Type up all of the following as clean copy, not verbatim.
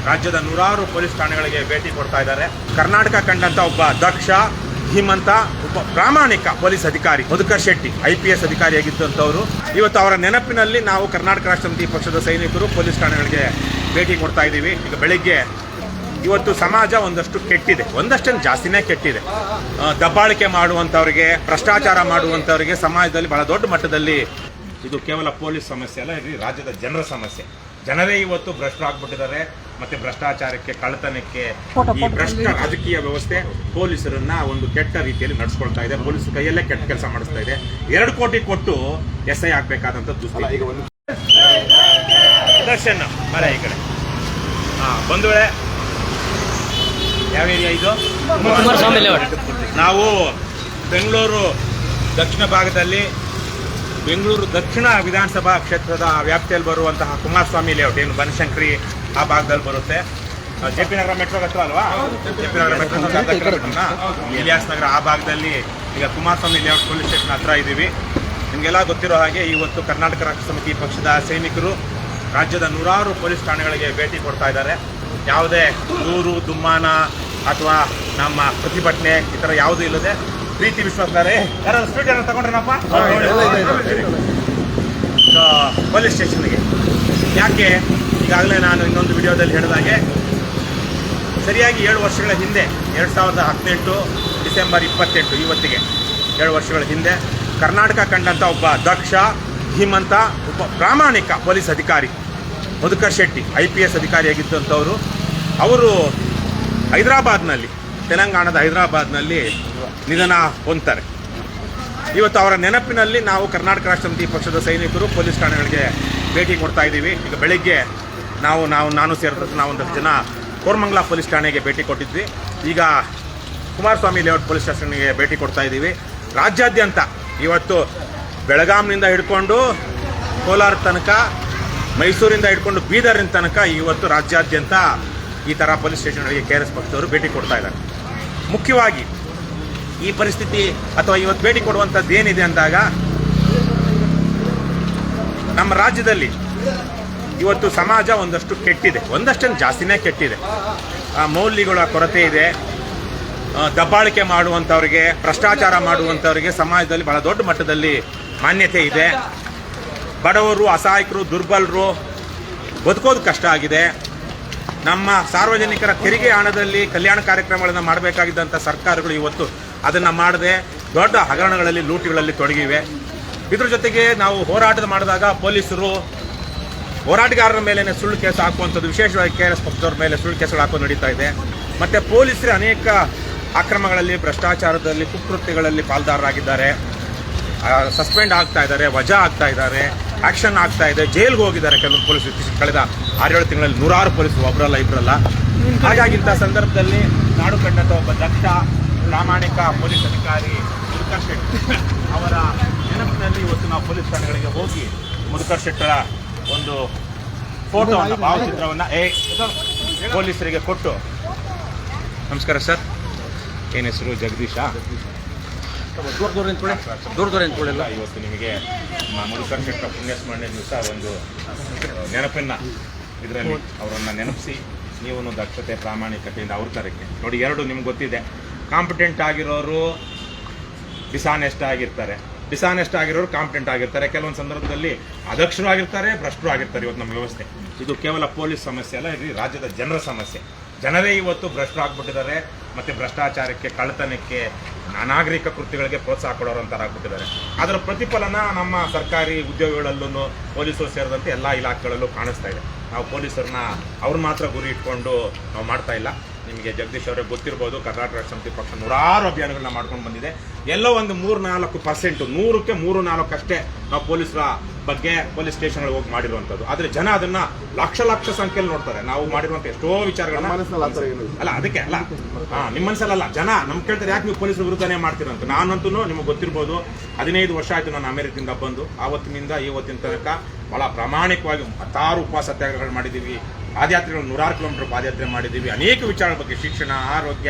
ರಾಜ್ಯದ ನೂರಾರು ಪೊಲೀಸ್ ಠಾಣೆಗಳಿಗೆ ಭೇಟಿ ಕೊಡ್ತಾ ಇದ್ದಾರೆ. ಕರ್ನಾಟಕ ಕಂಡಂತ ಒಬ್ಬ ದಕ್ಷ, ಧೀಮಂತ, ಒಬ್ಬ ಪ್ರಾಮಾಣಿಕ ಪೊಲೀಸ್ ಅಧಿಕಾರಿ ಮಧುಕರ್ ಶೆಟ್ಟಿ IPS ಅಧಿಕಾರಿಯಾಗಿದ್ದಂಥವರು. ಇವತ್ತು ಅವರ ನೆನಪಿನಲ್ಲಿ ನಾವು ಕರ್ನಾಟಕ ರಾಷ್ಟ್ರ ಸಮಿತಿ ಪಕ್ಷದ ಸೈನಿಕರು ಪೊಲೀಸ್ ಠಾಣೆಗಳಿಗೆ ಭೇಟಿ ಕೊಡ್ತಾ ಇದ್ದೀವಿ. ಈಗ ಬೆಳಿಗ್ಗೆ ಇವತ್ತು ಸಮಾಜ ಒಂದಷ್ಟು ಕೆಟ್ಟಿದೆ, ಒಂದಷ್ಟೇನು ಜಾಸ್ತಿನೇ ಕೆಟ್ಟಿದೆ. ದಬ್ಬಾಳಿಕೆ ಮಾಡುವಂಥವ್ರಿಗೆ, ಭ್ರಷ್ಟಾಚಾರ ಮಾಡುವಂಥವ್ರಿಗೆ ಸಮಾಜದಲ್ಲಿ ಬಹಳ ದೊಡ್ಡ ಮಟ್ಟದಲ್ಲಿ, ಇದು ಕೇವಲ ಪೊಲೀಸ್ ಸಮಸ್ಯೆ ಅಲ್ಲ, ಇದು ರಾಜ್ಯದ ಜನರ ಸಮಸ್ಯೆ. ಜನರೇ ಇವತ್ತು ಭ್ರಷ್ಟರಾಗ್ಬಿಟ್ಟಿದ್ದಾರೆ. ಮತ್ತೆ ಭ್ರಷ್ಟಾಚಾರಕ್ಕೆ, ಕಳ್ಳತನಕ್ಕೆ, ಈ ಭ್ರಷ್ಟ ರಾಜಕೀಯ ವ್ಯವಸ್ಥೆ ಪೊಲೀಸರನ್ನ ಒಂದು ಕೆಟ್ಟ ರೀತಿಯಲ್ಲಿ ನಡೆಸ್ಕೊಳ್ತಾ ಇದೆ. ಪೊಲೀಸರ ಕೈಯಲ್ಲೇ ಕೆಟ್ಟ ಕೆಲಸ ಮಾಡಿಸ್ತಾ ಇದೆ. 2 ಕೋಟಿ ಕೊಟ್ಟು SI ಆಗ್ಬೇಕಾದಂತ ದುಸ್ಥಿತಿ. ದರ್ಶನ್ ಬರ ಈ ಕಡೆ ಬಂಧುಗಳೇ, ಯಾವ ಏರಿಯಾ ಇದು? ನಾವು ಬೆಂಗಳೂರು ದಕ್ಷಿಣ ಭಾಗದಲ್ಲಿ, ಬೆಂಗಳೂರು ದಕ್ಷಿಣ ವಿಧಾನಸಭಾ ಕ್ಷೇತ್ರದ ವ್ಯಾಪ್ತಿಯಲ್ಲಿ ಬರುವಂತಹ ಕುಮಾರಸ್ವಾಮಿ ಲೇಔಟ್, ಏನು ಬನಶಂಕರಿ ಆ ಭಾಗದಲ್ಲಿ ಬರುತ್ತೆ. JP ನಗರ ಮೆಟ್ರೋ ಹತ್ರ ಅಲ್ವಾ? JP ನಗರ ಮೆಟ್ರೋ ಇಲಿಯಾಸ್ ನಗರ ಆ ಭಾಗದಲ್ಲಿ ಈಗ ಕುಮಾರಸ್ವಾಮಿ ಲೇಔಟ್ ಪೊಲೀಸ್ ಸ್ಟೇಷನ್ ಹತ್ರ ಇದ್ದೀವಿ. ನಿಮಗೆಲ್ಲ ಗೊತ್ತಿರೋ ಹಾಗೆ ಇವತ್ತು ಕರ್ನಾಟಕ ರಾಷ್ಟ್ರ ಸಮಿತಿ ಪಕ್ಷದ ಸೈನಿಕರು ರಾಜ್ಯದ ನೂರಾರು ಪೊಲೀಸ್ ಠಾಣೆಗಳಿಗೆ ಭೇಟಿ ಕೊಡ್ತಾ ಇದ್ದಾರೆ. ಯಾವುದೇ ದೂರು, ದುಮ್ಮಾನ ಅಥವಾ ನಮ್ಮ ಪ್ರತಿಭಟನೆ ಈ ಥರ ಯಾವುದೂ ಇಲ್ಲದೆ ಪ್ರೀತಿ ವಿಶ್ವಾಸದಾರೆ ಯಾರು ಸ್ಪೀಡ್ ಏನೋ ತಗೊಂಡ್ರನಪ್ಪ ಪೊಲೀಸ್ ಸ್ಟೇಷನ್ಗೆ. ಯಾಕೆ? ಈಗಾಗಲೇ ನಾನು ಇನ್ನೊಂದು ವಿಡಿಯೋದಲ್ಲಿ ಹೇಳಿದಾಗೆ ಸರಿಯಾಗಿ 7 ವರ್ಷಗಳ ಹಿಂದೆ 2018 ಡಿಸೆಂಬರ್ 28 ಇವತ್ತಿಗೆ 7 ವರ್ಷಗಳ ಹಿಂದೆ ಕರ್ನಾಟಕ ಕಂಡಂಥ ಒಬ್ಬ ದಕ್ಷ, ಧೀಮಂತ, ಒಬ್ಬ ಪ್ರಾಮಾಣಿಕ ಪೊಲೀಸ್ ಅಧಿಕಾರಿ ಮಧುಕರ್ ಶೆಟ್ಟಿ IPS ಅಧಿಕಾರಿಯಾಗಿದ್ದಂಥವರು. ಅವರು ಹೈದರಾಬಾದ್ನಲ್ಲಿ, ತೆಲಂಗಾಣದ ಹೈದರಾಬಾದ್ನಲ್ಲಿ ನಿಧನ ಹೊಂದ್ತಾರೆ. ಇವತ್ತು ಅವರ ನೆನಪಿನಲ್ಲಿ ನಾವು ಕರ್ನಾಟಕ ರಾಷ್ಟ್ರ ಸಮಿತಿ ಪಕ್ಷದ ಸೈನಿಕರು ಪೊಲೀಸ್ ಠಾಣೆಗಳಿಗೆ ಭೇಟಿ ಕೊಡ್ತಾ ಇದ್ದೀವಿ. ಈಗ ಬೆಳಿಗ್ಗೆ ನಾನು ಸೇರಿದಂತೆ ನಾವು ಒಂದಷ್ಟು ಜನ ಕೋರಮಂಗಲ ಪೊಲೀಸ್ ಠಾಣೆಗೆ ಭೇಟಿ ಕೊಟ್ಟಿದ್ವಿ. ಈಗ ಕುಮಾರಸ್ವಾಮಿ ಲೇಔಟ್ ಪೊಲೀಸ್ ಸ್ಟೇಷನ್ಗೆ ಭೇಟಿ ಕೊಡ್ತಾ ಇದ್ದೀವಿ. ರಾಜ್ಯಾದ್ಯಂತ ಇವತ್ತು ಬೆಳಗಾಂನಿಂದ ಹಿಡ್ಕೊಂಡು ಕೋಲಾರ ತನಕ, ಮೈಸೂರಿಂದ ಹಿಡ್ಕೊಂಡು ಬೀದರಿನ ತನಕ ಇವತ್ತು ರಾಜ್ಯಾದ್ಯಂತ ಈ ಥರ ಪೊಲೀಸ್ ಸ್ಟೇಷನ್ಗಳಿಗೆ KRS ಪಕ್ಷದವರು ಭೇಟಿ ಕೊಡ್ತಾ ಇದ್ದಾರೆ. ಮುಖ್ಯವಾಗಿ ಈ ಪರಿಸ್ಥಿತಿ ಅಥವಾ ಇವತ್ತು ಭೇಟಿ ಕೊಡುವಂಥದ್ದು ಏನಿದೆ ಅಂದಾಗ, ನಮ್ಮ ರಾಜ್ಯದಲ್ಲಿ ಇವತ್ತು ಸಮಾಜ ಒಂದಷ್ಟು ಕೆಟ್ಟಿದೆ, ಒಂದಷ್ಟೇನು ಜಾಸ್ತಿನೇ ಕೆಟ್ಟಿದೆ. ಮೌಲ್ಯಗಳ ಕೊರತೆ ಇದೆ. ದಬ್ಬಾಳಿಕೆ ಮಾಡುವಂಥವ್ರಿಗೆ, ಭ್ರಷ್ಟಾಚಾರ ಮಾಡುವಂಥವ್ರಿಗೆ ಸಮಾಜದಲ್ಲಿ ಬಹಳ ದೊಡ್ಡ ಮಟ್ಟದಲ್ಲಿ ಮಾನ್ಯತೆ ಇದೆ. ಬಡವರು, ಅಸಹಾಯಕರು, ದುರ್ಬಲರು ಬದುಕೋದು ಕಷ್ಟ ಆಗಿದೆ. ನಮ್ಮ ಸಾರ್ವಜನಿಕರ ತೆರಿಗೆ ಹಣದಲ್ಲಿ ಕಲ್ಯಾಣ ಕಾರ್ಯಕ್ರಮಗಳನ್ನು ಮಾಡಬೇಕಾಗಿದ್ದಂಥ ಸರ್ಕಾರಗಳು ಇವತ್ತು ಅದನ್ನು ಮಾಡದೆ ದೊಡ್ಡ ಹಗರಣಗಳಲ್ಲಿ, ಲೂಟಿಗಳಲ್ಲಿ ತೊಡಗಿವೆ. ಇದ್ರ ಜೊತೆಗೆ ನಾವು ಹೋರಾಟ ಮಾಡಿದಾಗ ಪೊಲೀಸರು ಹೋರಾಟಗಾರರ ಮೇಲೆ ಸುಳ್ಳು ಕೇಸು ಹಾಕುವಂಥದ್ದು, ವಿಶೇಷವಾಗಿ KRS ಪಕ್ಷದವ್ರ ಮೇಲೆ ಸುಳ್ಳು ಕೇಸುಗಳು ಹಾಕೋದು ನಡೀತಾ ಇದೆ. ಮತ್ತು ಪೊಲೀಸರೇ ಅನೇಕ ಅಕ್ರಮಗಳಲ್ಲಿ, ಭ್ರಷ್ಟಾಚಾರದಲ್ಲಿ, ಕುಕೃತ್ಯಗಳಲ್ಲಿ ಪಾಲ್ದಾರರಾಗಿದ್ದಾರೆ. ಸಸ್ಪೆಂಡ್ ಆಗ್ತಾ ಇದ್ದಾರೆ, ವಜಾ ಆಗ್ತಾ ಇದ್ದಾರೆ, ಆಕ್ಷನ್ ಆಗ್ತಾ ಇದೆ, ಜೈಲ್ಗೆ ಹೋಗಿದ್ದಾರೆ ಕೆಲವು ಪೊಲೀಸರು. ಕಳೆದ 6-7 ತಿಂಗಳಲ್ಲಿ ನೂರಾರು ಪೊಲೀಸರು, ಒಬ್ಬರಲ್ಲ ಇಬ್ಬರಲ್ಲ. ಹಾಗಾಗಿ ಇಂಥ ಸಂದರ್ಭದಲ್ಲಿ ನಾಡು ಕಂಡಂಥ ಒಬ್ಬ ದಕ್ಷ, ಪ್ರಾಮಾಣಿಕ ಪೊಲೀಸ್ ಅಧಿಕಾರಿ ಮಧುಕರ್ ಶೆಟ್ಟಿ ಅವರ ನೆನಪಿನಲ್ಲಿ ಇವತ್ತು ನಾವು ಪೊಲೀಸ್ ಠಾಣೆಗಳಿಗೆ ಹೋಗಿ ಮಧುಕರ್ ಶೆಟ್ಟರ ಒಂದು ಫೋಟೋವನ್ನು, ಭಾವಚಿತ್ರವನ್ನು ಪೊಲೀಸರಿಗೆ ಕೊಟ್ಟು, ನಮಸ್ಕಾರ ಸರ್, ಏನು ಹೆಸರು? ಜಗದೀಶ. ದೂರ ಇವತ್ತು ನಿಮಗೆ ಮಧುಕರ್ ಶೆಟ್ಟರ ಪುಣ್ಯಸ್ಮರಣೆ ದಿವಸ ಒಂದು ನೆನಪನ್ನ ಇದರಲ್ಲಿ ಅವರನ್ನು ನೆನಪಿಸಿ ನೀವು ದಕ್ಷತೆ, ಪ್ರಾಮಾಣಿಕತೆಯಿಂದ ಅವ್ರ ತರಕ್ಕೆ ನೋಡಿ. 2 ನಿಮ್ಗೆ ಗೊತ್ತಿದೆ, ಕಾಂಪಿಟೆಂಟ್ ಆಗಿರೋರು ಡಿಸಾನೆಸ್ಟ್ ಆಗಿರ್ತಾರೆ, ಡಿಸಾನೆಸ್ಟ್ ಆಗಿರೋರು ಕಾಂಪಿಟೆಂಟ್ ಆಗಿರ್ತಾರೆ. ಕೆಲವೊಂದು ಸಂದರ್ಭದಲ್ಲಿ ಅದಕ್ಷರು ಆಗಿರ್ತಾರೆ, ಭ್ರಷ್ಟರು ಆಗಿರ್ತಾರೆ. ಇವತ್ತು ನಮ್ಮ ವ್ಯವಸ್ಥೆ ಇದು ಕೇವಲ ಪೊಲೀಸ್ ಸಮಸ್ಯೆ ಅಲ್ಲ, ಇದು ರಾಜ್ಯದ ಜನರ ಸಮಸ್ಯೆ. ಜನರೇ ಇವತ್ತು ಭ್ರಷ್ಟರಾಗ್ಬಿಟ್ಟಿದ್ದಾರೆ. ಮತ್ತು ಭ್ರಷ್ಟಾಚಾರಕ್ಕೆ, ಕಳ್ಳತನಕ್ಕೆ, ಅನಾಗರಿಕ ಕೃತ್ಯಗಳಿಗೆ ಪ್ರೋತ್ಸಾಹ ಕೊಡೋರಂತಾರಾಗ್ಬಿಟ್ಟಿದ್ದಾರೆ. ಅದರ ಪ್ರತಿಫಲನ ನಮ್ಮ ಸರ್ಕಾರಿ ಉದ್ಯೋಗಗಳಲ್ಲೂ, ಪೊಲೀಸರು ಸೇರಿದಂತೆ ಎಲ್ಲ ಇಲಾಖೆಗಳಲ್ಲೂ ಕಾಣಿಸ್ತಾ ಇದೆ. ನಾವು ಪೊಲೀಸರನ್ನ ಅವ್ರು ಮಾತ್ರ ಗುರಿ ಇಟ್ಕೊಂಡು ನಾವು ಮಾಡ್ತಾ ಇಲ್ಲ. ನಿಮಗೆ ಜಗದೀಶ್ ಅವರೇ ಗೊತ್ತಿರ್ಬೋದು, ಕರ್ನಾಟಕ ರಾಷ್ಟ್ರ ಸಮಿತಿ ಪಕ್ಷ ನೂರಾರು ಅಭಿಯಾನಗಳನ್ನ ಮಾಡ್ಕೊಂಡು ಬಂದಿದೆ. ಎಲ್ಲೋ ಒಂದು 3-4%, 100ಕ್ಕೆ 3-4 ಅಷ್ಟೇ ನಾವು ಪೊಲೀಸರ ಬಗ್ಗೆ ಪೊಲೀಸ್ ಸ್ಟೇಷನ್ಗಳಿಗೆ ಹೋಗಿ ಮಾಡಿರುವಂಥದ್ದು. ಆದರೆ ಜನ ಅದನ್ನ ಲಕ್ಷ ಸಂಖ್ಯೆಯಲ್ಲಿ ನೋಡ್ತಾರೆ. ನಾವು ಮಾಡಿರುವಂಥ ಎಷ್ಟೋ ವಿಚಾರಗಳನ್ನ ಅಲ್ಲ, ಅದಕ್ಕೆ ಅಲ್ಲ, ನಿಮ್ಮ ಮನಸ್ಸಲ್ಲ, ಜನ ನಮ್ಗೆ ಕೇಳ್ತಾರೆ, ಯಾಕೆ ನೀವು ಪೊಲೀಸರ ವಿರುದ್ಧನೇ ಮಾಡ್ತೀರಂತ. ನಾನಂತೂ ನಿಮಗೆ ಗೊತ್ತಿರ್ಬೋದು, 15 ವರ್ಷ ಆಯಿತು ನಾನು ಅಮೆರಿಕದಿಂದ ಬಂದು. ಆವತ್ತಿನಿಂದ ಇವತ್ತಿನ ತನಕ ಭಾಳ ಪ್ರಾಮಾಣಿಕವಾಗಿ 10 ಉಪವಾಸ ಸತ್ಯಾಗ್ರಹಗಳು ಮಾಡಿದ್ದೀವಿ. ಪಾದಯಾತ್ರೆಗಳು 100 ಕಿಲೋಮೀಟರ್ ಪಾದಯಾತ್ರೆ ಮಾಡಿದ್ದೀವಿ. ಅನೇಕ ವಿಚಾರಗಳ ಬಗ್ಗೆ ಶಿಕ್ಷಣ,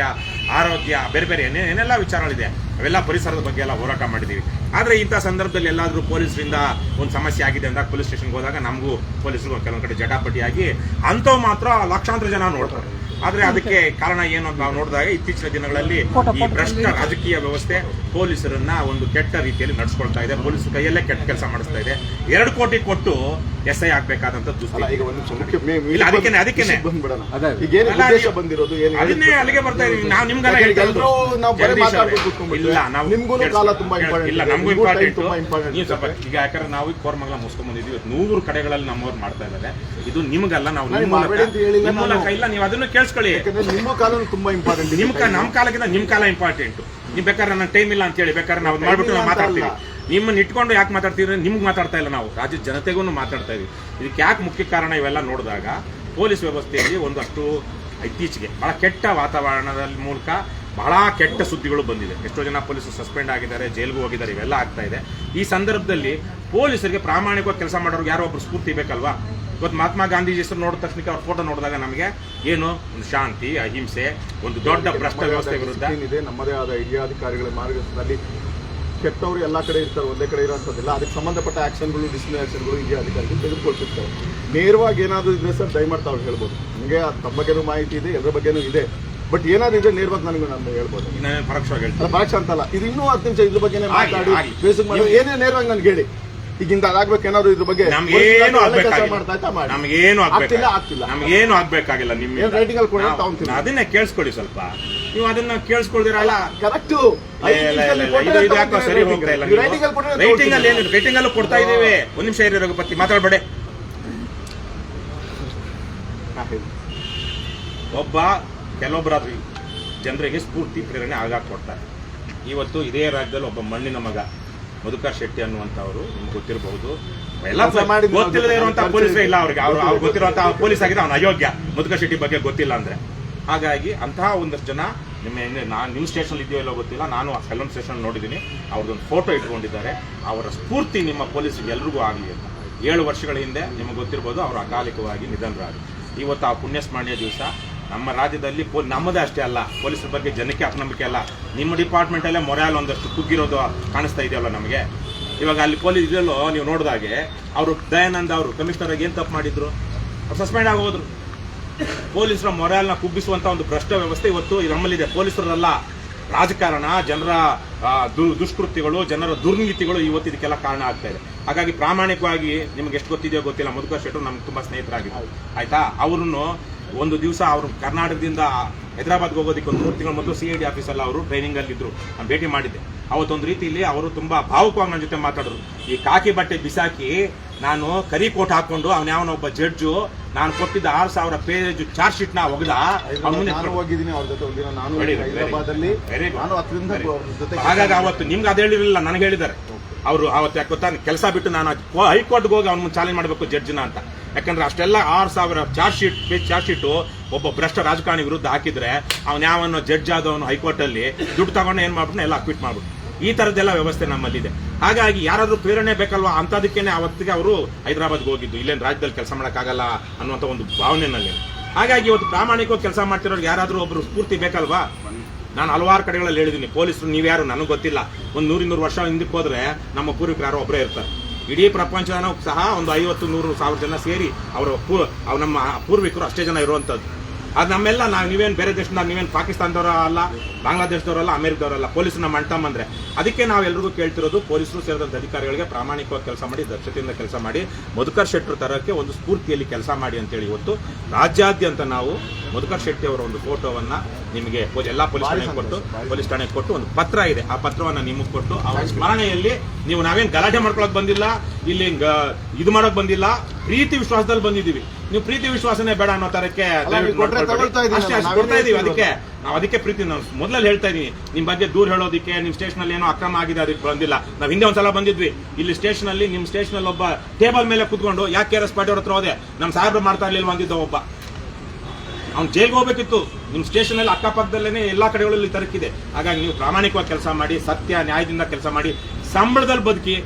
ಆರೋಗ್ಯ ಬೇರೆ ಬೇರೆ ಏನೆಲ್ಲ ವಿಚಾರಗಳಿದೆ ಅವೆಲ್ಲ ಪರಿಸರದ ಬಗ್ಗೆ ಎಲ್ಲ ಹೋರಾಟ ಮಾಡಿದ್ದೀವಿ. ಆದರೆ ಇಂಥ ಸಂದರ್ಭದಲ್ಲಿ ಎಲ್ಲಾದರೂ ಪೊಲೀಸರಿಂದ ಒಂದು ಸಮಸ್ಯೆ ಆಗಿದೆ ಅಂದಾಗ ಪೊಲೀಸ್ ಸ್ಟೇಷನ್ಗೆ ಹೋದಾಗ ನಮಗೂ ಪೊಲೀಸರು ಕೆಲವೊಂದು ಕಡೆ ಜಟಾಪಟಿಯಾಗಿ ಅಂಥವು ಮಾತ್ರ ಲಕ್ಷಾಂತರ ಜನ ನೋಡ್ತಾರೆ. ಆದರೆ ಅದಕ್ಕೆ ಕಾರಣ ಏನು ಅಂತ ನಾವು ನೋಡಿದಾಗ ಇತ್ತೀಚಿನ ದಿನಗಳಲ್ಲಿ ಈ ಭ್ರಷ್ಟ ರಾಜಕೀಯ ವ್ಯವಸ್ಥೆ ಪೊಲೀಸರನ್ನ ಒಂದು ಕೆಟ್ಟ ರೀತಿಯಲ್ಲಿ ನಡೆಸ್ಕೊಳ್ತಾ ಇದೆ. ಪೊಲೀಸರ ಕೈಯಲ್ಲೇ ಕೆಟ್ಟ ಕೆಲಸ ಮಾಡಿಸ್ತಾ ಇದೆ. 2 ಕೋಟಿ ಕೊಟ್ಟು SI ಆಗ್ಬೇಕಾದಂತ ಅದನ್ನೇ ಅಲ್ಲಿಗೆ ಬರ್ತಾ ಇದೀವಿ. ನಾವು ನಿಮ್ಗೆಲ್ಲ ಇಲ್ಲ ನಮಗೂ ಇಂಪಾರ್ಟೆಂಟ್ ನೀವು ಸ್ವಲ್ಪ ಈಗ ಯಾಕಂದ್ರೆ ನಾವು ಕೋರ್ಮಂಗಲ ಮುಗಿಸ್ಕೊಂಡ್ ಬಂದಿದ್ದೀವಿ. 100 ಕಡೆಗಳಲ್ಲಿ ನಮ್ಮವ್ರು ಮಾಡ್ತಾ ಇದ್ದಾರೆ. ಇದು ನಿಮ್ಗಲ್ಲ, ನಾವು ನಿಮ್ಮ ಮೂಲಕ ಇಲ್ಲ, ನೀವು ಅದನ್ನು ಕೇಳಿಸ್ಕೊಳ್ಳಿ. ನಿಮ್ಮ ಕಾಲ ತುಂಬಾ ಇಂಪಾರ್ಟೆಂಟ್. ನಮ್ಮ ಕಾಲಕ್ಕಿಂತ ನಿಮ್ ಕಾಲ ಇಂಪಾರ್ಟೆಂಟ್. ನೀವು ಬೇಕಾದ್ರೆ ನನ್ನ ಟೈಮ್ ಇಲ್ಲ ಅಂತ ಹೇಳಿ ಬೇಕಾದ್ರೆ ನಾವು ಮಾಡ್ಬಿಟ್ಟು ನಾವು ಮಾತಾಡ್ತೀವಿ. ನಿಮ್ಮನ್ನ ಇಟ್ಕೊಂಡು ಯಾಕೆ ಮಾತಾಡ್ತೀವಿ? ನಿಮ್ಗೆ ಮಾತಾಡ್ತಾ ಇಲ್ಲ, ನಾವು ರಾಜ್ಯದ ಜನತೆಗೂ ಮಾತಾಡ್ತಾ ಇದೀವಿ. ಇದಕ್ಕೆ ಯಾಕೆ ಮುಖ್ಯ ಕಾರಣ ಇವೆಲ್ಲ ನೋಡಿದಾಗ ಪೊಲೀಸ್ ವ್ಯವಸ್ಥೆಯಲ್ಲಿ ಒಂದಷ್ಟು ಇತ್ತೀಚೆಗೆ ಬಹಳ ಕೆಟ್ಟ ವಾತಾವರಣದ ಮೂಲಕ ಬಹಳ ಕೆಟ್ಟ ಸುದ್ದಿಗಳು ಬಂದಿದೆ. ಎಷ್ಟೋ ಜನ ಪೊಲೀಸರು ಸಸ್ಪೆಂಡ್ ಆಗಿದ್ದಾರೆ, ಜೈಲ್ಗೂ ಹೋಗಿದ್ದಾರೆ, ಇವೆಲ್ಲ ಆಗ್ತಾ ಇದೆ. ಈ ಸಂದರ್ಭದಲ್ಲಿ ಪೊಲೀಸರಿಗೆ ಪ್ರಾಮಾಣಿಕವಾಗಿ ಕೆಲಸ ಮಾಡೋರು ಯಾರೋ ಒಬ್ರು ಸ್ಫೂರ್ತಿ ಬೇಕಲ್ವಾ? ಇವತ್ತು ಮಹಾತ್ಮ ಗಾಂಧೀಜಿ ಹೆಸರು ನೋಡಿದ ತಕ್ಷಣ ಅವ್ರ ಫೋಟೋ ನೋಡಿದಾಗ ನಮಗೆ ಏನು ಒಂದು ಶಾಂತಿ, ಅಹಿಂಸೆ, ಒಂದು ದೊಡ್ಡ ಭ್ರಷ್ಟ ವ್ಯವಸ್ಥೆ ವಿರುದ್ಧ ಇದೆ. ನಮ್ಮದೇ ಆದ ಹಿರಿಯ ಅಧಿಕಾರಿಗಳ ಮಾರ್ಗದರ್ಶನದಲ್ಲಿ ಕೆಟ್ಟವರು ಎಲ್ಲ ಕಡೆ ಇರ್ತಾರೆ, ಒಂದೇ ಕಡೆ ಇರೋಂಥದ್ದಿಲ್ಲ. ಅದಕ್ಕೆ ಸಂಬಂಧಪಟ್ಟ ಆಕ್ಷನ್ಗಳು, ಡಿಸಿಪ್ಲಿನ್ ಆಕ್ಷನ್ಗಳು ಹಿರಿಯ ಅಧಿಕಾರಿಗಳು ತೆಗೆದುಕೊಳ್ತಿರ್ತಾರೆ. ನೇರವಾಗಿ ಏನಾದರೂ ಇದ್ರೆ ಸರ್ ದಯಮಾಡ್ತಾ ಅವ್ರು ಹೇಳ್ಬೋದು. ನನಗೆ ತಮ್ಮ ಬಗ್ಗೆನೂ ಮಾಹಿತಿ ಇದೆ, ಎಲ್ಲರ ಬಗ್ಗೆನೂ ಇದೆ. ಬಟ್ ಏನಾದ್ರು ಇದೆ ನೇರವಾಗಿ ನಾನು ಹೇಳ್ಬೋದು. ಪರೋಕ್ಷ ಅಂತಲ್ಲ, ಇದು ಇನ್ನೂ 10 ನಿಮಿಷ ಇದ್ರ ಬಗ್ಗೆ ಮಾತಾಡಿ ಬೇಸಿಕ್ ಮಾಡಿ ಏನೇ ನೇರವಾಗಿ ನನ್ಗೆ ಹೇಳಿ. ಈಗಿಂದ ಅದಾಗ್ಬೇಕು ಏನಾದ್ರು ಇದ್ರ ಬಗ್ಗೆ ನಮ್ಗೇನು ಆಗ್ಬೇಕಾಗಿಲ್ಲ. ನಿಮ್ಗೆ ರೈಟಿಂಗ್ ಅಲ್ಲಿ ಕೊಡ ಅದನ್ನೇ ಕೇಳಿಸ್ಕೊಳ್ಳಿ ಸ್ವಲ್ಪ. ನೀವು ಅದನ್ನ ಕೇಳಿಸ್ಕೊಳ್ದಿರಲ್ಲ. ಕರೆಕ್ಟ್ ಇದು ಯಾಕೋ ಸರಿ ಹೋಗ್ತಾ ಇಲ್ಲ. ರೈಟಿಂಗ್ ಅಲ್ಲಿ ಏನು ರೈಟಿಂಗ್ ಅಲ್ಲೂ ಕೊಡ್ತಾ ಇದೀವಿ. 1 ನಿಮಿಷ ಇರಿ ರಘುಪತಿ, ಮಾತಾಡ್ಬೇಡಿ. ಕೆಲವೊಬ್ಬರಾದ್ರೂ ಜನರಿಗೆ ಸ್ಫೂರ್ತಿ ಪ್ರೇರಣೆ ಆಗಾಕ್ ಕೊಡ್ತಾರೆ. ಇವತ್ತು ಇದೇ ರಾಜ್ಯದಲ್ಲಿ ಒಬ್ಬ ಮಣ್ಣಿನ ಮಗ ಮಧುಕರ್ ಶೆಟ್ಟಿ ಅನ್ನುವಂಥವ್ರು ನಿಮ್ಗೆ ಗೊತ್ತಿರಬಹುದು. ಎಲ್ಲ ಗೊತ್ತಿಲ್ಲದೆ ಇರುವಂತಹ ಪೊಲೀಸರೇ ಇಲ್ಲ ಅವ್ರಿಗೆ. ಅವ್ರು ಗೊತ್ತಿರುವಂತಹ ಪೊಲೀಸ್ ಆಗಿದೆ ಅವನ ಅಯೋಗ್ಯ. ಮಧುಕರ್ ಶೆಟ್ಟಿ ಬಗ್ಗೆ ಗೊತ್ತಿಲ್ಲ ಅಂದ್ರೆ. ಹಾಗಾಗಿ ಅಂತಹ ಒಂದಷ್ಟು ಜನ ನಿಮ್ಮ ಸ್ಟೇಷನ್ ಇದೆಯೋ ಇಲ್ಲೋ ಗೊತ್ತಿಲ್ಲ, ನಾನು ಕೆಲವೊಂದು ಸ್ಟೇಷನ್ ನೋಡಿದ್ದೀನಿ. ಅವ್ರದ್ದೊಂದು ಫೋಟೋ ಇಟ್ಕೊಂಡಿದ್ದಾರೆ. ಅವರ ಸ್ಫೂರ್ತಿ ನಿಮ್ಮ ಪೊಲೀಸ್ಗೆ ಎಲ್ರಿಗೂ ಆಗಲಿ ಅಂತ. 7 ವರ್ಷಗಳ ಹಿಂದೆ ನಿಮಗೆ ಗೊತ್ತಿರ್ಬೋದು ಅವರು ಅಕಾಲಿಕವಾಗಿ ನಿಧನರಾದರು. ಇವತ್ತು ಆ ಪುಣ್ಯಸ್ಮರಣೀಯ ದಿವಸ ನಮ್ಮ ರಾಜ್ಯದಲ್ಲಿ ನಮ್ಮದೇ ಅಷ್ಟೇ ಅಲ್ಲ, ಪೊಲೀಸರ ಬಗ್ಗೆ ಜನಕ್ಕೆ ಅಪನಂಬಿಕೆ ಅಲ್ಲ, ನಿಮ್ಮ ಡಿಪಾರ್ಟ್ಮೆಂಟಲ್ಲೇ ಮೊರಾಲ್ ಒಂದಷ್ಟು ಕುಗ್ಗಿರೋದು ಕಾಣಿಸ್ತಾ ಇದೆಯಲ್ಲ ನಮಗೆ. ಇವಾಗ ಅಲ್ಲಿ ಪೊಲೀಸ್ ಇದೆಯಲ್ಲೋ ನೀವು ನೋಡಿದಾಗೆ ಅವರು ದಯಾನಂದ ಅವರು ಕಮಿಷನರ್ ಆಗಿ ಏನು ತಪ್ಪು ಮಾಡಿದ್ರು? ಅವ್ರು ಸಸ್ಪೆಂಡ್ ಆಗಿ ಹೋದ್ರು. ಪೊಲೀಸರ ಮೊರಾಲ್ನ ಕುಗ್ಗಿಸುವಂತ ಒಂದು ಭ್ರಷ್ಟ ವ್ಯವಸ್ಥೆ ಇವತ್ತು ನಮ್ಮಲ್ಲಿದೆ. ಪೊಲೀಸರಲ್ಲ, ರಾಜಕಾರಣ, ಜನರ ದುಷ್ಕೃತ್ಯಗಳು, ಜನರ ದುರ್ನೀತಿಗಳು ಇವತ್ತು ಇದಕ್ಕೆಲ್ಲ ಕಾರಣ ಆಗ್ತಾ ಇದೆ. ಹಾಗಾಗಿ ಪ್ರಾಮಾಣಿಕವಾಗಿ ನಿಮ್ಗೆ ಎಷ್ಟು ಗೊತ್ತಿದೆಯೋ ಗೊತ್ತಿಲ್ಲ, ಮಧುಕರ್ ಶೆಟ್ಟರು ನಮ್ಗೆ ತುಂಬಾ ಸ್ನೇಹಿತರಾಗಿದ್ದಾರೆ, ಆಯ್ತಾ? ಅವ್ರನ್ನು ಒಂದು ದಿವಸ ಅವರು ಕರ್ನಾಟಕದಿಂದ ಹೈದರಾಬಾದ್ಗೆ ಹೋಗೋದಕ್ಕೆ ಒಂದು 3 ತಿಂಗಳ ಮೊದಲು CID ಆಫೀಸಲ್ಲಿ ಅವರು ಟ್ರೈನಿಂಗ್ ಅಲ್ಲಿ ಇದ್ರು. ನಾನು ಭೇಟಿ ಮಾಡಿದ್ದೆ. ಅವತ್ತೊಂದು ರೀತಿಯಲ್ಲಿ ಅವರು ತುಂಬಾ ಭಾವುಕವಾಗಿ ನನ್ನ ಜೊತೆ ಮಾತಾಡಿದ್ರು. ಈ ಕಾಕಿ ಬಟ್ಟೆ ಬಿಸಾಕಿ ನಾನು ಕರಿ ಕೋಟ್ ಹಾಕೊಂಡು ಅವನೊಬ್ಬ ಜಡ್ಜು ನಾನು ಕೊಟ್ಟಿದ್ದ 6,000 ಪೇಜ್ ಚಾರ್ಜ್ ಶೀಟ್ ನ ಒಗದ ಹೋಗಿದ್ದೀನಿ ಅವ್ರ ಜೊತೆ ಒಂದಿನ. ನಾನು ಹೈದರಾಬಾದಲ್ಲಿ ಹಾಗಾಗಿ ಅವತ್ತು ನಿಮ್ಗೆ ಅದು ಹೇಳಿರಲಿಲ್ಲ, ನನಗೆ ಹೇಳಿದ್ದಾರೆ ಅವರು. ಅವತ್ತು ಯಾಕೆ ಗೊತ್ತಾ, ಕೆಲಸ ಬಿಟ್ಟು ನಾನು ಹೈಕೋರ್ಟ್ಗೆ ಹೋಗಿ ಅವ್ನ ಚಾಲೆಂಜ್ ಮಾಡಬೇಕು ಜಡ್ಜ್ನ ಅಂತ. ಯಾಕಂದ್ರೆ ಅಷ್ಟೆಲ್ಲ 6,000 ಚಾರ್ಜ್ ಶೀಟು ಒಬ್ಬ ಭ್ರಷ್ಟ ರಾಜಕಾರಣಿ ವಿರುದ್ಧ ಹಾಕಿದ್ರೆ ಅವನು ಯಾವನೋ ಜಡ್ಜ್ ಆದವನು ಹೈಕೋರ್ಟ್ ಅಲ್ಲಿ ದುಡ್ಡು ತಗೊಂಡು ಏನ್ ಮಾಡ್ಬಿಟ್ಟು ಎಲ್ಲ ಅಕ್ವಿಟ್ ಮಾಡ್ಬಿಟ್ಟು. ಈ ತರದ್ದೆಲ್ಲ ವ್ಯವಸ್ಥೆ ನಮ್ಮಲ್ಲಿದೆ. ಹಾಗಾಗಿ ಯಾರಾದ್ರೂ ಪ್ರೇರಣೆ ಬೇಕಲ್ವಾ ಅಂತದಕ್ಕೇನೆ ಅವತ್ತಿಗೆ ಅವರು ಹೈದರಾಬಾದ್ಗೆ ಹೋಗಿದ್ದು. ಇಲ್ಲೇನು ರಾಜ್ಯದಲ್ಲಿ ಕೆಲಸ ಮಾಡೋಕ್ಕಾಗಲ್ಲ ಅನ್ನುವಂಥ ಒಂದು ಭಾವನೆನಲ್ಲಿ. ಹಾಗಾಗಿ ಇವತ್ತು ಪ್ರಾಮಾಣಿಕವಾಗಿ ಕೆಲಸ ಮಾಡ್ತಿರೋರು ಯಾರಾದ್ರೂ ಒಬ್ರು ಸ್ಫೂರ್ತಿ ಬೇಕಲ್ವಾ? ನಾನು ಹಲವಾರು ಕಡೆಗಳಲ್ಲಿ ಹೇಳಿದ್ದೀನಿ, ಪೊಲೀಸರು ನೀವ್ಯಾರು ನನಗೆ ಗೊತ್ತಿಲ್ಲ. ಒಂದು 100-200 ವರ್ಷ ಹಿಂದಕ್ಕೆ ಹೋದ್ರೆ ನಮ್ಮ ಪೂರ್ವಿಕರು ಯಾರೋ ಒಬ್ಬರೇ ಇರ್ತಾರೆ. ಇಡೀ ಪ್ರಪಂಚದ ಸಹ ಒಂದು 50-100,000 ಜನ ಸೇರಿ ಅವರು ನಮ್ಮ ಪೂರ್ವಿಕರು ಅಷ್ಟೇ ಜನ ಇರುವಂಥದ್ದು. ಅದು ನಮ್ಮೆಲ್ಲ ನೀವೇನು ಬೇರೆ ದೇಶದಿಂದ, ನೀವೇನು ಪಾಕಿಸ್ತಾನದವರ ಅಲ್ಲ, ಬಾಂಗ್ಲಾದೇಶದವರಲ್ಲ, ಅಮೆರಿಕದವರಲ್ಲ, ಪೊಲೀಸನ್ನ ಮಂಟಂಬಂದ್ರೆ. ಅದಕ್ಕೆ ನಾವೆಲ್ಲರಿಗೂ ಕೇಳ್ತಿರೋದು, ಪೊಲೀಸರು ಸೇರಿದಂಥ ಅಧಿಕಾರಿಗಳಿಗೆ ಪ್ರಾಮಾಣಿಕವಾಗಿ ಕೆಲಸ ಮಾಡಿ, ದಕ್ಷತೆಯಿಂದ ಕೆಲಸ ಮಾಡಿ, ಮಧುಕರ್ ಶೆಟ್ಟಿ ತರಕ್ಕೆ ಒಂದು ಸ್ಫೂರ್ತಿಯಲ್ಲಿ ಕೆಲಸ ಮಾಡಿ ಅಂತೇಳಿ ಇವತ್ತು ರಾಜ್ಯಾದ್ಯಂತ ನಾವು ಮಧುಕರ್ ಶೆಟ್ಟಿ ಅವರ ಒಂದು ಫೋಟೋವನ್ನ ನಿಮಗೆ ಎಲ್ಲ ಪೊಲೀಸ್ ಠಾಣೆಗೆ ಕೊಟ್ಟು ಒಂದು ಪತ್ರ ಇದೆ, ಆ ಪತ್ರವನ್ನ ನಿಮಗೆ ಕೊಟ್ಟು ಅವರ ಸ್ಮರಣೆಯಲ್ಲಿ ನೀವು ನಾವೇನು ಗಲಾಟೆ ಮಾಡ್ಕೊಳಕ್ ಬಂದಿಲ್ಲ, ಇಲ್ಲಿ ಇದು ಮಾಡಕ್ ಬಂದಿಲ್ಲ, ಪ್ರೀತಿ ವಿಶ್ವಾಸದಲ್ಲಿ ಬಂದಿದ್ದೀವಿ. ನೀವು ಪ್ರೀತಿ ವಿಶ್ವಾಸನೇ ಬೇಡ ಅನ್ನೋ ತರಕ್ಕೆ ಕೊಡ್ತಾ ಇದೀವಿ. ಅದಕ್ಕೆ ಪ್ರೀತಿ ನಾವು ಮೊದಲಲ್ಲಿ ಹೇಳ್ತಾ ಇದೀನಿ. ನಿಮ್ ಬಗ್ಗೆ ದೂರ ಹೇಳೋದಕ್ಕೆ, ನಿಮ್ ಸ್ಟೇಷನ್ ಅಲ್ಲಿ ಏನೋ ಅಕ್ರಮ ಆಗಿದೆ ಅದಕ್ಕೆ ಬಂದಿಲ್ಲ. ನಾವು ಹಿಂದೆ ಒಂದ್ಸಲ ಬಂದಿದ್ವಿ ಇಲ್ಲಿ ಸ್ಟೇಷನ್ ಅಲ್ಲಿ. ನಿಮ್ ಸ್ಟೇಷನ್ ಅಲ್ಲಿ ಒಬ್ಬ ಟೇಬಲ್ ಮೇಲೆ ಕುತ್ಕೊಂಡು ಯಾಕೆ KRS ಪಾಟೀಲ್ ಅವ್ರ ಹತ್ರ ಹೋದೆ, ನಮ್ ಸಾಹೇಬ್ರು ಮಾಡ್ತಾ ಇರ್ಲಿಲ್ಲ ಅಂದಿದ್ದ ಒಬ್ಬ. ಅವ್ನು ಜೈಲ್ಗೆ ಹೋಗ್ಬೇಕಿತ್ತು. ನಿಮ್ ಸ್ಟೇಷನ್ ಅಲ್ಲಿ ಅಕ್ಕಪಕ್ಕದಲ್ಲೇನೆ ಎಲ್ಲಾ ಕಡೆಗಳಲ್ಲಿ ತರಕಿದೆ. ಹಾಗಾಗಿ ನೀವು ಪ್ರಾಮಾಣಿಕವಾಗಿ ಕೆಲಸ ಮಾಡಿ, ಸತ್ಯ ನ್ಯಾಯದಿಂದ ಕೆಲಸ ಮಾಡಿ, ಸಂಬಳದಲ್ಲಿ ಬದುಕಿ,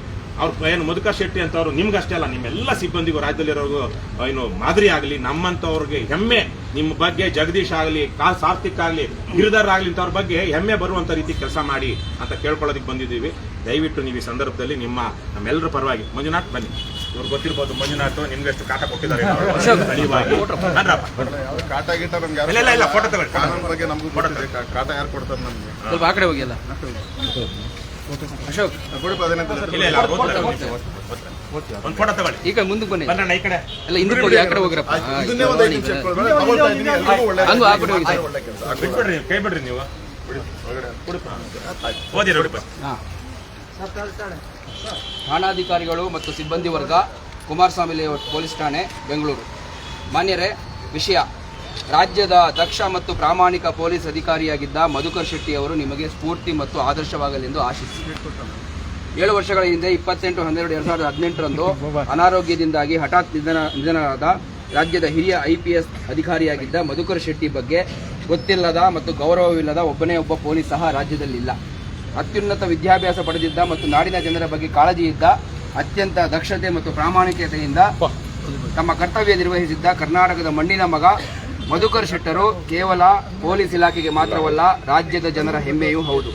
ಅವ್ರು ಏನು ಮಧುಕರ್ ಶೆಟ್ಟಿ ಅಂತವ್ರು ನಿಮ್ಗಷ್ಟೇ ಅಲ್ಲ, ನಿಮ್ಮೆಲ್ಲ ಸಿಬ್ಬಂದಿಗೂ ರಾಜ್ಯದಲ್ಲಿರೋರ್ಗು ಏನು ಮಾದರಿ ಆಗಲಿ, ನಮ್ಮಂಥವ್ರಿಗೆ ಹೆಮ್ಮೆ, ನಿಮ್ಮ ಬಗ್ಗೆ ಜಗದೀಶ್ ಆಗಲಿ, ಸಾರ್ಥಿಕ್ ಆಗಲಿ, ಗಿರಿಧರ್ ಆಗಲಿ ಇಂಥವ್ರ ಬಗ್ಗೆ ಹೆಮ್ಮೆ ಬರುವಂಥ ರೀತಿ ಕೆಲಸ ಮಾಡಿ ಅಂತ ಕೇಳ್ಕೊಳ್ಳೋದಕ್ಕೆ ಬಂದಿದ್ದೀವಿ. ದಯವಿಟ್ಟು ನೀವು ಈ ಸಂದರ್ಭದಲ್ಲಿ ನಮ್ಮೆಲ್ಲರ ಪರವಾಗಿ ಮಂಜುನಾಥ್ ಬನ್ನಿ, ಇವ್ರು ಗೊತ್ತಿರ್ಬೋದು, ಮಂಜುನಾಥ್ ನಿಮ್ಗೆಷ್ಟು ಕಾಟ ಕೊಟ್ಟಿದ್ದಾರೆ ಕಾಟ ಗೀಟ ನಮ್ಗೆ ಇಲ್ಲ ಫೋಟೋ ತಗೊಳ್ಳಿ. ಕಾನೂನು ಬಗ್ಗೆ ನಮಗೂ ಕಾಟ ಯಾರು ಕೊಡ್ತಾರೆ ನಮ್ಗೆ? ಸ್ವಲ್ಪ ಆ ಕಡೆ ಹೋಗಿಲ್ಲ ಅಶೋಕ್ ಇಲ್ಲ ಒಂದು ಫೋಟೋ ತಗೊಳ್ಳಿ. ಈಗ ಮುಂದಕ್ಕೆ ಬನ್ನಿ, ಬನ್ನಣ್ಣ ಈ ಕಡೆ ಎಲ್ಲ ಹಿಂದಕ್ಕೆ ಹೋಗಿ ಆ ಕಡೆ ಹೋಗಿರಪ್ಪ. ಇದನ್ನೇ ಒಂದು 5 ನಿಮಿಷ ಇಟ್ಕೊಳ್ಬೇಡ, ತಗೊಳ್ತಾ ಇದ್ದೀನಿ, ಎಲ್ರಿಗೂ ಒಳ್ಳೆ ಹಂಗು ಆ ಕಡೆ ಹೋಗಿ ಸರ್. ಒಳ್ಳೆ ಕೆಲಸ. ಬಿಟ್ಬಿಡ್ರಿ, ಕೈ ಬಿಡ್ರಿ ನೀವು ಓದಿ ನೋಡಿ. ಠಾಣಾಧಿಕಾರಿಗಳು ಮತ್ತು ಸಿಬ್ಬಂದಿ ವರ್ಗ, ಕುಮಾರಸ್ವಾಮಿ ಲೇಔಟ್ ಪೊಲೀಸ್ ಠಾಣೆ, ಬೆಂಗಳೂರು. ಮಾನ್ಯರೇ, ವಿಷಯ: ರಾಜ್ಯದ ದಕ್ಷ ಮತ್ತು ಪ್ರಾಮಾಣಿಕ ಪೊಲೀಸ್ ಅಧಿಕಾರಿಯಾಗಿದ್ದ ಮಧುಕರ್ ಶೆಟ್ಟಿ ಅವರು ನಿಮಗೆ ಸ್ಫೂರ್ತಿ ಮತ್ತು ಆದರ್ಶವಾಗಲೆಂದು ಆಶಿಸಿ 7 ವರ್ಷಗಳ ಹಿಂದೆ 28/12/2018ರಂದು ಅನಾರೋಗ್ಯದಿಂದಾಗಿ ಹಠಾತ್ ನಿಧನರಾದ ರಾಜ್ಯದ ಹಿರಿಯ IPS ಅಧಿಕಾರಿಯಾಗಿದ್ದ ಮಧುಕರ್ ಶೆಟ್ಟಿ ಬಗ್ಗೆ ಗೊತ್ತಿಲ್ಲದ ಮತ್ತು ಗೌರವವಿಲ್ಲದ ಒಬ್ಬನೇ ಒಬ್ಬ ಪೊಲೀಸ್ ಸಹ ರಾಜ್ಯದಲ್ಲಿಲ್ಲ. ಅತ್ಯುನ್ನತ ವಿದ್ಯಾಭ್ಯಾಸ ಪಡೆದಿದ್ದ ಮತ್ತು ನಾಡಿನ ಜನರ ಬಗ್ಗೆ ಕಾಳಜಿ ಇದ್ದ, ಅತ್ಯಂತ ದಕ್ಷತೆ ಮತ್ತು ಪ್ರಾಮಾಣಿಕತೆಯಿಂದ ತಮ್ಮ ಕರ್ತವ್ಯ ನಿರ್ವಹಿಸಿದ್ದ ಕರ್ನಾಟಕದ ಮಣ್ಣಿನ ಮಗ ಮಧುಕರ್ ಶೆಟ್ಟರು ಕೇವಲ ಪೊಲೀಸ್ ಇಲಾಖೆಗೆ ಮಾತ್ರವಲ್ಲ, ರಾಜ್ಯದ ಜನರ ಹೆಮ್ಮೆಯೂ ಹೌದು.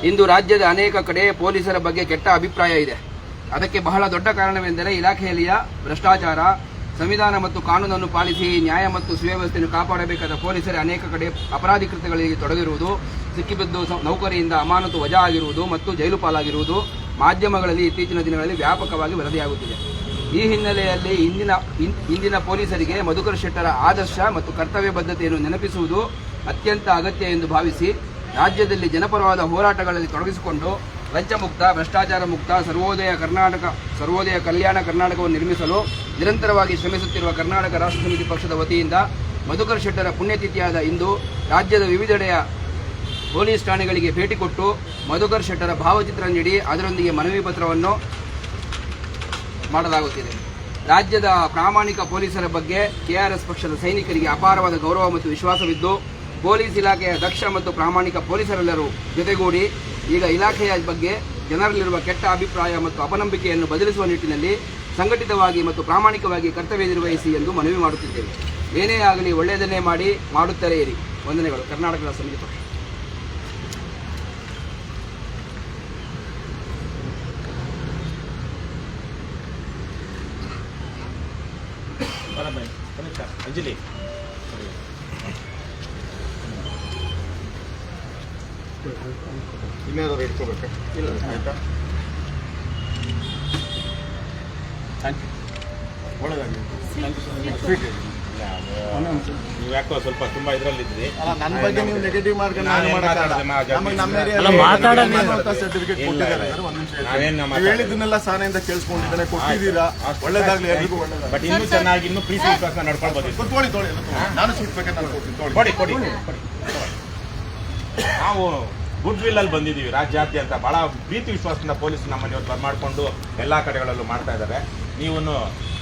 ಇಂದು ರಾಜ್ಯದ ಅನೇಕ ಕಡೆ ಪೊಲೀಸರ ಬಗ್ಗೆ ಕೆಟ್ಟ ಅಭಿಪ್ರಾಯ ಇದೆ. ಅದಕ್ಕೆ ಬಹಳ ದೊಡ್ಡ ಕಾರಣವೆಂದರೆ ಇಲಾಖೆಯಲ್ಲಿಯ ಭ್ರಷ್ಟಾಚಾರ. ಸಂವಿಧಾನ ಮತ್ತು ಕಾನೂನನ್ನು ಪಾಲಿಸಿ ನ್ಯಾಯ ಮತ್ತು ಸುವ್ಯವಸ್ಥೆಯನ್ನು ಕಾಪಾಡಬೇಕಾದ ಪೊಲೀಸರೇ ಅನೇಕ ಕಡೆ ಅಪರಾಧಿ ಕೃತ್ಯಗಳಿಗೆ ತೊಡಗಿರುವುದು, ಸಿಕ್ಕಿಬಿದ್ದು ನೌಕರಿಯಿಂದ ಅಮಾನತು ವಜಾ ಆಗಿರುವುದು ಮತ್ತು ಜೈಲು ಪಾಲಾಗಿರುವುದು ಮಾಧ್ಯಮಗಳಲ್ಲಿ ಇತ್ತೀಚಿನ ದಿನಗಳಲ್ಲಿ ವ್ಯಾಪಕವಾಗಿ ವರದಿಯಾಗುತ್ತಿದೆ. ಈ ಹಿನ್ನೆಲೆಯಲ್ಲಿ ಇಂದಿನ ಪೊಲೀಸರಿಗೆ ಮಧುಕರ್ ಶೆಟ್ಟರ ಆದರ್ಶ ಮತ್ತು ಕರ್ತವ್ಯ ಬದ್ಧತೆಯನ್ನು ನೆನಪಿಸುವುದು ಅತ್ಯಂತ ಅಗತ್ಯ ಎಂದು ಭಾವಿಸಿ, ರಾಜ್ಯದಲ್ಲಿ ಜನಪರವಾದ ಹೋರಾಟಗಳಲ್ಲಿ ತೊಡಗಿಸಿಕೊಂಡು ಲಂಚಮುಕ್ತ, ಭ್ರಷ್ಟಾಚಾರ ಮುಕ್ತ, ಸರ್ವೋದಯ ಕಲ್ಯಾಣ ಕರ್ನಾಟಕವನ್ನು ನಿರ್ಮಿಸಲು ನಿರಂತರವಾಗಿ ಶ್ರಮಿಸುತ್ತಿರುವ ಕರ್ನಾಟಕ ರಾಷ್ಟ್ರ ಸಮಿತಿ ಪಕ್ಷದ ವತಿಯಿಂದ ಮಧುಕರ್ ಶೆಟ್ಟರ ಪುಣ್ಯತಿಥಿಯಾದ ಇಂದು ರಾಜ್ಯದ ವಿವಿಧೆಡೆಯ ಪೊಲೀಸ್ ಠಾಣೆಗಳಿಗೆ ಭೇಟಿ ಕೊಟ್ಟು ಮಧುಕರ್ ಶೆಟ್ಟರ ಭಾವಚಿತ್ರ ನೀಡಿ ಅದರೊಂದಿಗೆ ಮನವಿ ಪತ್ರವನ್ನು ಮಾಡಲಾಗುತ್ತಿದೆ. ರಾಜ್ಯದ ಪ್ರಾಮಾಣಿಕ ಪೊಲೀಸರ ಬಗ್ಗೆ KRS ಪಕ್ಷದ ಸೈನಿಕರಿಗೆ ಅಪಾರವಾದ ಗೌರವ ಮತ್ತು ವಿಶ್ವಾಸವಿದ್ದು, ಪೊಲೀಸ್ ಇಲಾಖೆಯ ದಕ್ಷ ಮತ್ತು ಪ್ರಾಮಾಣಿಕ ಪೊಲೀಸರೆಲ್ಲರೂ ಜೊತೆಗೂಡಿ ಈಗ ಇಲಾಖೆಯ ಬಗ್ಗೆ ಜನರಲ್ಲಿರುವ ಕೆಟ್ಟ ಅಭಿಪ್ರಾಯ ಮತ್ತು ಅಪನಂಬಿಕೆಯನ್ನು ಬದಲಿಸುವ ನಿಟ್ಟಿನಲ್ಲಿ ಸಂಘಟಿತವಾಗಿ ಮತ್ತು ಪ್ರಾಮಾಣಿಕವಾಗಿ ಕರ್ತವ್ಯ ನಿರ್ವಹಿಸಿ ಎಂದು ಮನವಿ ಮಾಡುತ್ತಿದ್ದೇವೆ. ಏನೇ ಆಗಲಿ ಒಳ್ಳೆಯದನ್ನೇ ಮಾಡುತ್ತಲೇ ಇರಿ. ವಂದನೆಗಳು. ಕರ್ನಾಟಕ ಸಮಿತಿ ಪಕ್ಷ. ಅಂಜಲಿ ಇನ್ನೇನಾದ್ರು ಇಟ್ಕೋಬೇಕಾ? ಇಲ್ಲ ಆಯ್ತಾ? ಒಳ್ಳೆದಾಗಲಿ. ನೀವು ಯಾಕೋ ಸ್ವಲ್ಪ ತುಂಬಾ ಇದರಲ್ಲಿದ್ರಿ. ನನ್ನ ಬಗ್ಗೆ ನೀವು ನೆಗೆಟಿವ್ ಮಾಡ್ಕೊಂಡು ನಾನು ಸರ್ಟಿಫಿಕೇಟ್ ಕೊಟ್ಟಿದ್ದಾರೆ. ನೀವು ಹೇಳಿದ್ದನ್ನೆಲ್ಲ ಸಾನೆಯಿಂದ ಕೇಳಿಸ್ಕೊಂಡಿದ್ದಾನೆ, ಕೊಟ್ಟಿದ್ದೀರಾ, ಒಳ್ಳೇದಾಗ್ಲಿ, ಎಲ್ರಿಗೂ ಒಳ್ಳೇದಾಗಲಿ. ಬಟ್ ಇನ್ನೂ ಚೆನ್ನಾಗಿ ಇನ್ನೂ ಪ್ರೀತಿ ವಿಶ್ವಾಸ ನಡ್ಕೊಳ್ಬೋದು. ತೊಳಿ ನಾನು ಸ್ವೀಟ್ ಬೇಕಾದ್ರೆ ನಾನು ಕೊಡ್ತೀನಿ. ಕೊಡಿ. ನಾವು ಗುಡ್ ವಿಲ್ ಅಲ್ಲಿ ಬಂದಿದ್ದೀವಿ. ರಾಜ್ಯಾದ್ಯಂತ ಬಹಳ ಪ್ರೀತಿ ವಿಶ್ವಾಸದಿಂದ ಪೊಲೀಸ್ ನಮ್ಮನ್ನು ಇವತ್ತು ಬರ್ಮಾಡ್ಕೊಂಡು ಎಲ್ಲಾ ಕಡೆಗಳಲ್ಲೂ ಮಾಡ್ತಾ ಇದ್ದಾರೆ. ನೀವು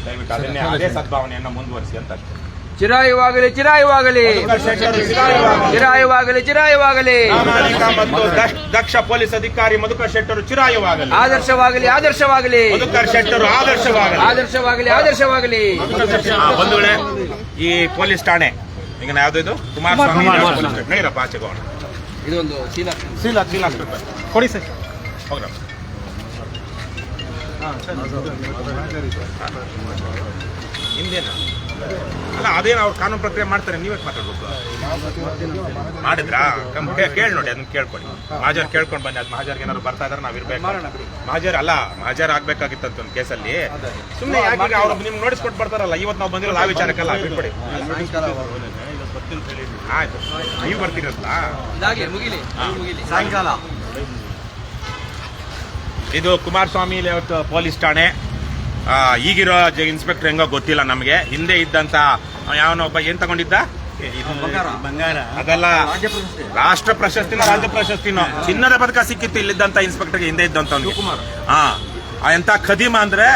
ದಯವಿಟ್ಟು ಅದೇ ಸದ್ಭಾವನೆಯನ್ನು ಮುಂದುವರಿಸಿ ಅಂತ ಅಷ್ಟೇ. ಚಿರಾಯುವಾಗಲಿ, ಚಿರಾಯುವಾಗಲಿ, ಚಿರಾಯುವಾಗಲಿ, ಚಿರಾಯುವಾಗಲಿ. ಪ್ರಾಮಾಣಿಕ ಮತ್ತು ದಕ್ಷ ಪೊಲೀಸ್ ಅಧಿಕಾರಿ ಮಧುಕರ್ ಶೆಟ್ಟರು ಚಿರಾಯುವಾಗಲಿ. ಆದರ್ಶವಾಗಲಿ, ಆದರ್ಶವಾಗಲಿ. ಮಧುಕರ್ ಶೆಟ್ಟರು ಆದರ್ಶವಾಗಲಿ, ಆದರ್ಶವಾಗಲಿ, ಆದರ್ಶವಾಗಲಿ. ಬಂಧುಗಳೇ, ಈ ಪೊಲೀಸ್ ಠಾಣೆ ಈಗ ಯಾವ್ದು ಇದು? ಕುಮಾರಸ್ವಾಮಿ ನಡೀರಪ್ಪ ಆಚೆಗೆ ಹೋಗೋಣ. ಇದೊಂದು ಶೀಲಾ ಕೊಡಿ ಸರ್. ಹೋಗ್ರ ಹಿಂದೇನು ಅಲ್ಲ, ಅದೇನು ಅವ್ರು ಕಾನೂನು ಪ್ರಕ್ರಿಯೆ ಮಾಡ್ತಾರೆ, ನೀವೇ ಮಾತಾಡ್ಬೇಕು. ಮಾಡಿದ್ರಾ? ಕೇಳಿ ನೋಡಿ, ಅದನ್ನ ಕೇಳ್ಕೊಳ್ಳಿ. ಮಹಾಜರ್ ಕೇಳ್ಕೊಂಡು ಬನ್ನಿ. ಅದು ಮಹಾಜರ್ಗೆ ಏನಾದ್ರು ಬರ್ತಾ ಇದಾರೆ, ನಾವು ಇರ್ಬೇಕು. ಮಹಾಜರ್ ಆಗ್ಬೇಕಾಗಿತ್ತಂತ ಒಂದು ಕೇಸಲ್ಲಿ. ಸುಮ್ಮನೆ ಯಾಕೆ ಅವ್ರು ನಿಮ್ಗೆ ನೋಟಿಸ್ ಕೊಟ್ಟು ಬರ್ತಾರಲ್ಲ, ಇವತ್ತು ನಾವು ಬಂದಿರಲ್ಲ ಆ ವಿಚಾರಕ್ಕೆಲ್ಲ ಬಿಟ್ಬಿಡಿ. ಆಯ್ತು, ನೀವು ಬರ್ತೀರಲ್ಲ ಸಾಯಂಕಾಲ. ಇದು ಕುಮಾರಸ್ವಾಮಿ ಲೇಔಟ್ ಪೊಲೀಸ್ ಠಾಣೆ. ಈಗಿರೋ ಇನ್ಸ್ಪೆಕ್ಟರ್ ಹೆಂಗೋ ಗೊತ್ತಿಲ್ಲ ನಮಗೆ. ಹಿಂದೆ ಇದ್ದಂತ ಯಾವನೊಬ್ಬ ಏನ್ ತಗೊಂಡಿದ್ದ? ಅದೆಲ್ಲ ರಾಷ್ಟ್ರ ಪ್ರಶಸ್ತಿನೋ ರಾಜ್ಯ ಪ್ರಶಸ್ತಿನೋ ಚಿನ್ನದ ಪದಕ ಸಿಕ್ಕಿತ್ತು ಇಲ್ಲಿದ್ದಂತ ಇನ್ಸ್ಪೆಕ್ಟರ್ಗೆ, ಹಿಂದೆ ಇದ್ದಂತವ್ನಿಗೆ. ಎಂತ ಖದೀಮ ಅಂದ್ರೆ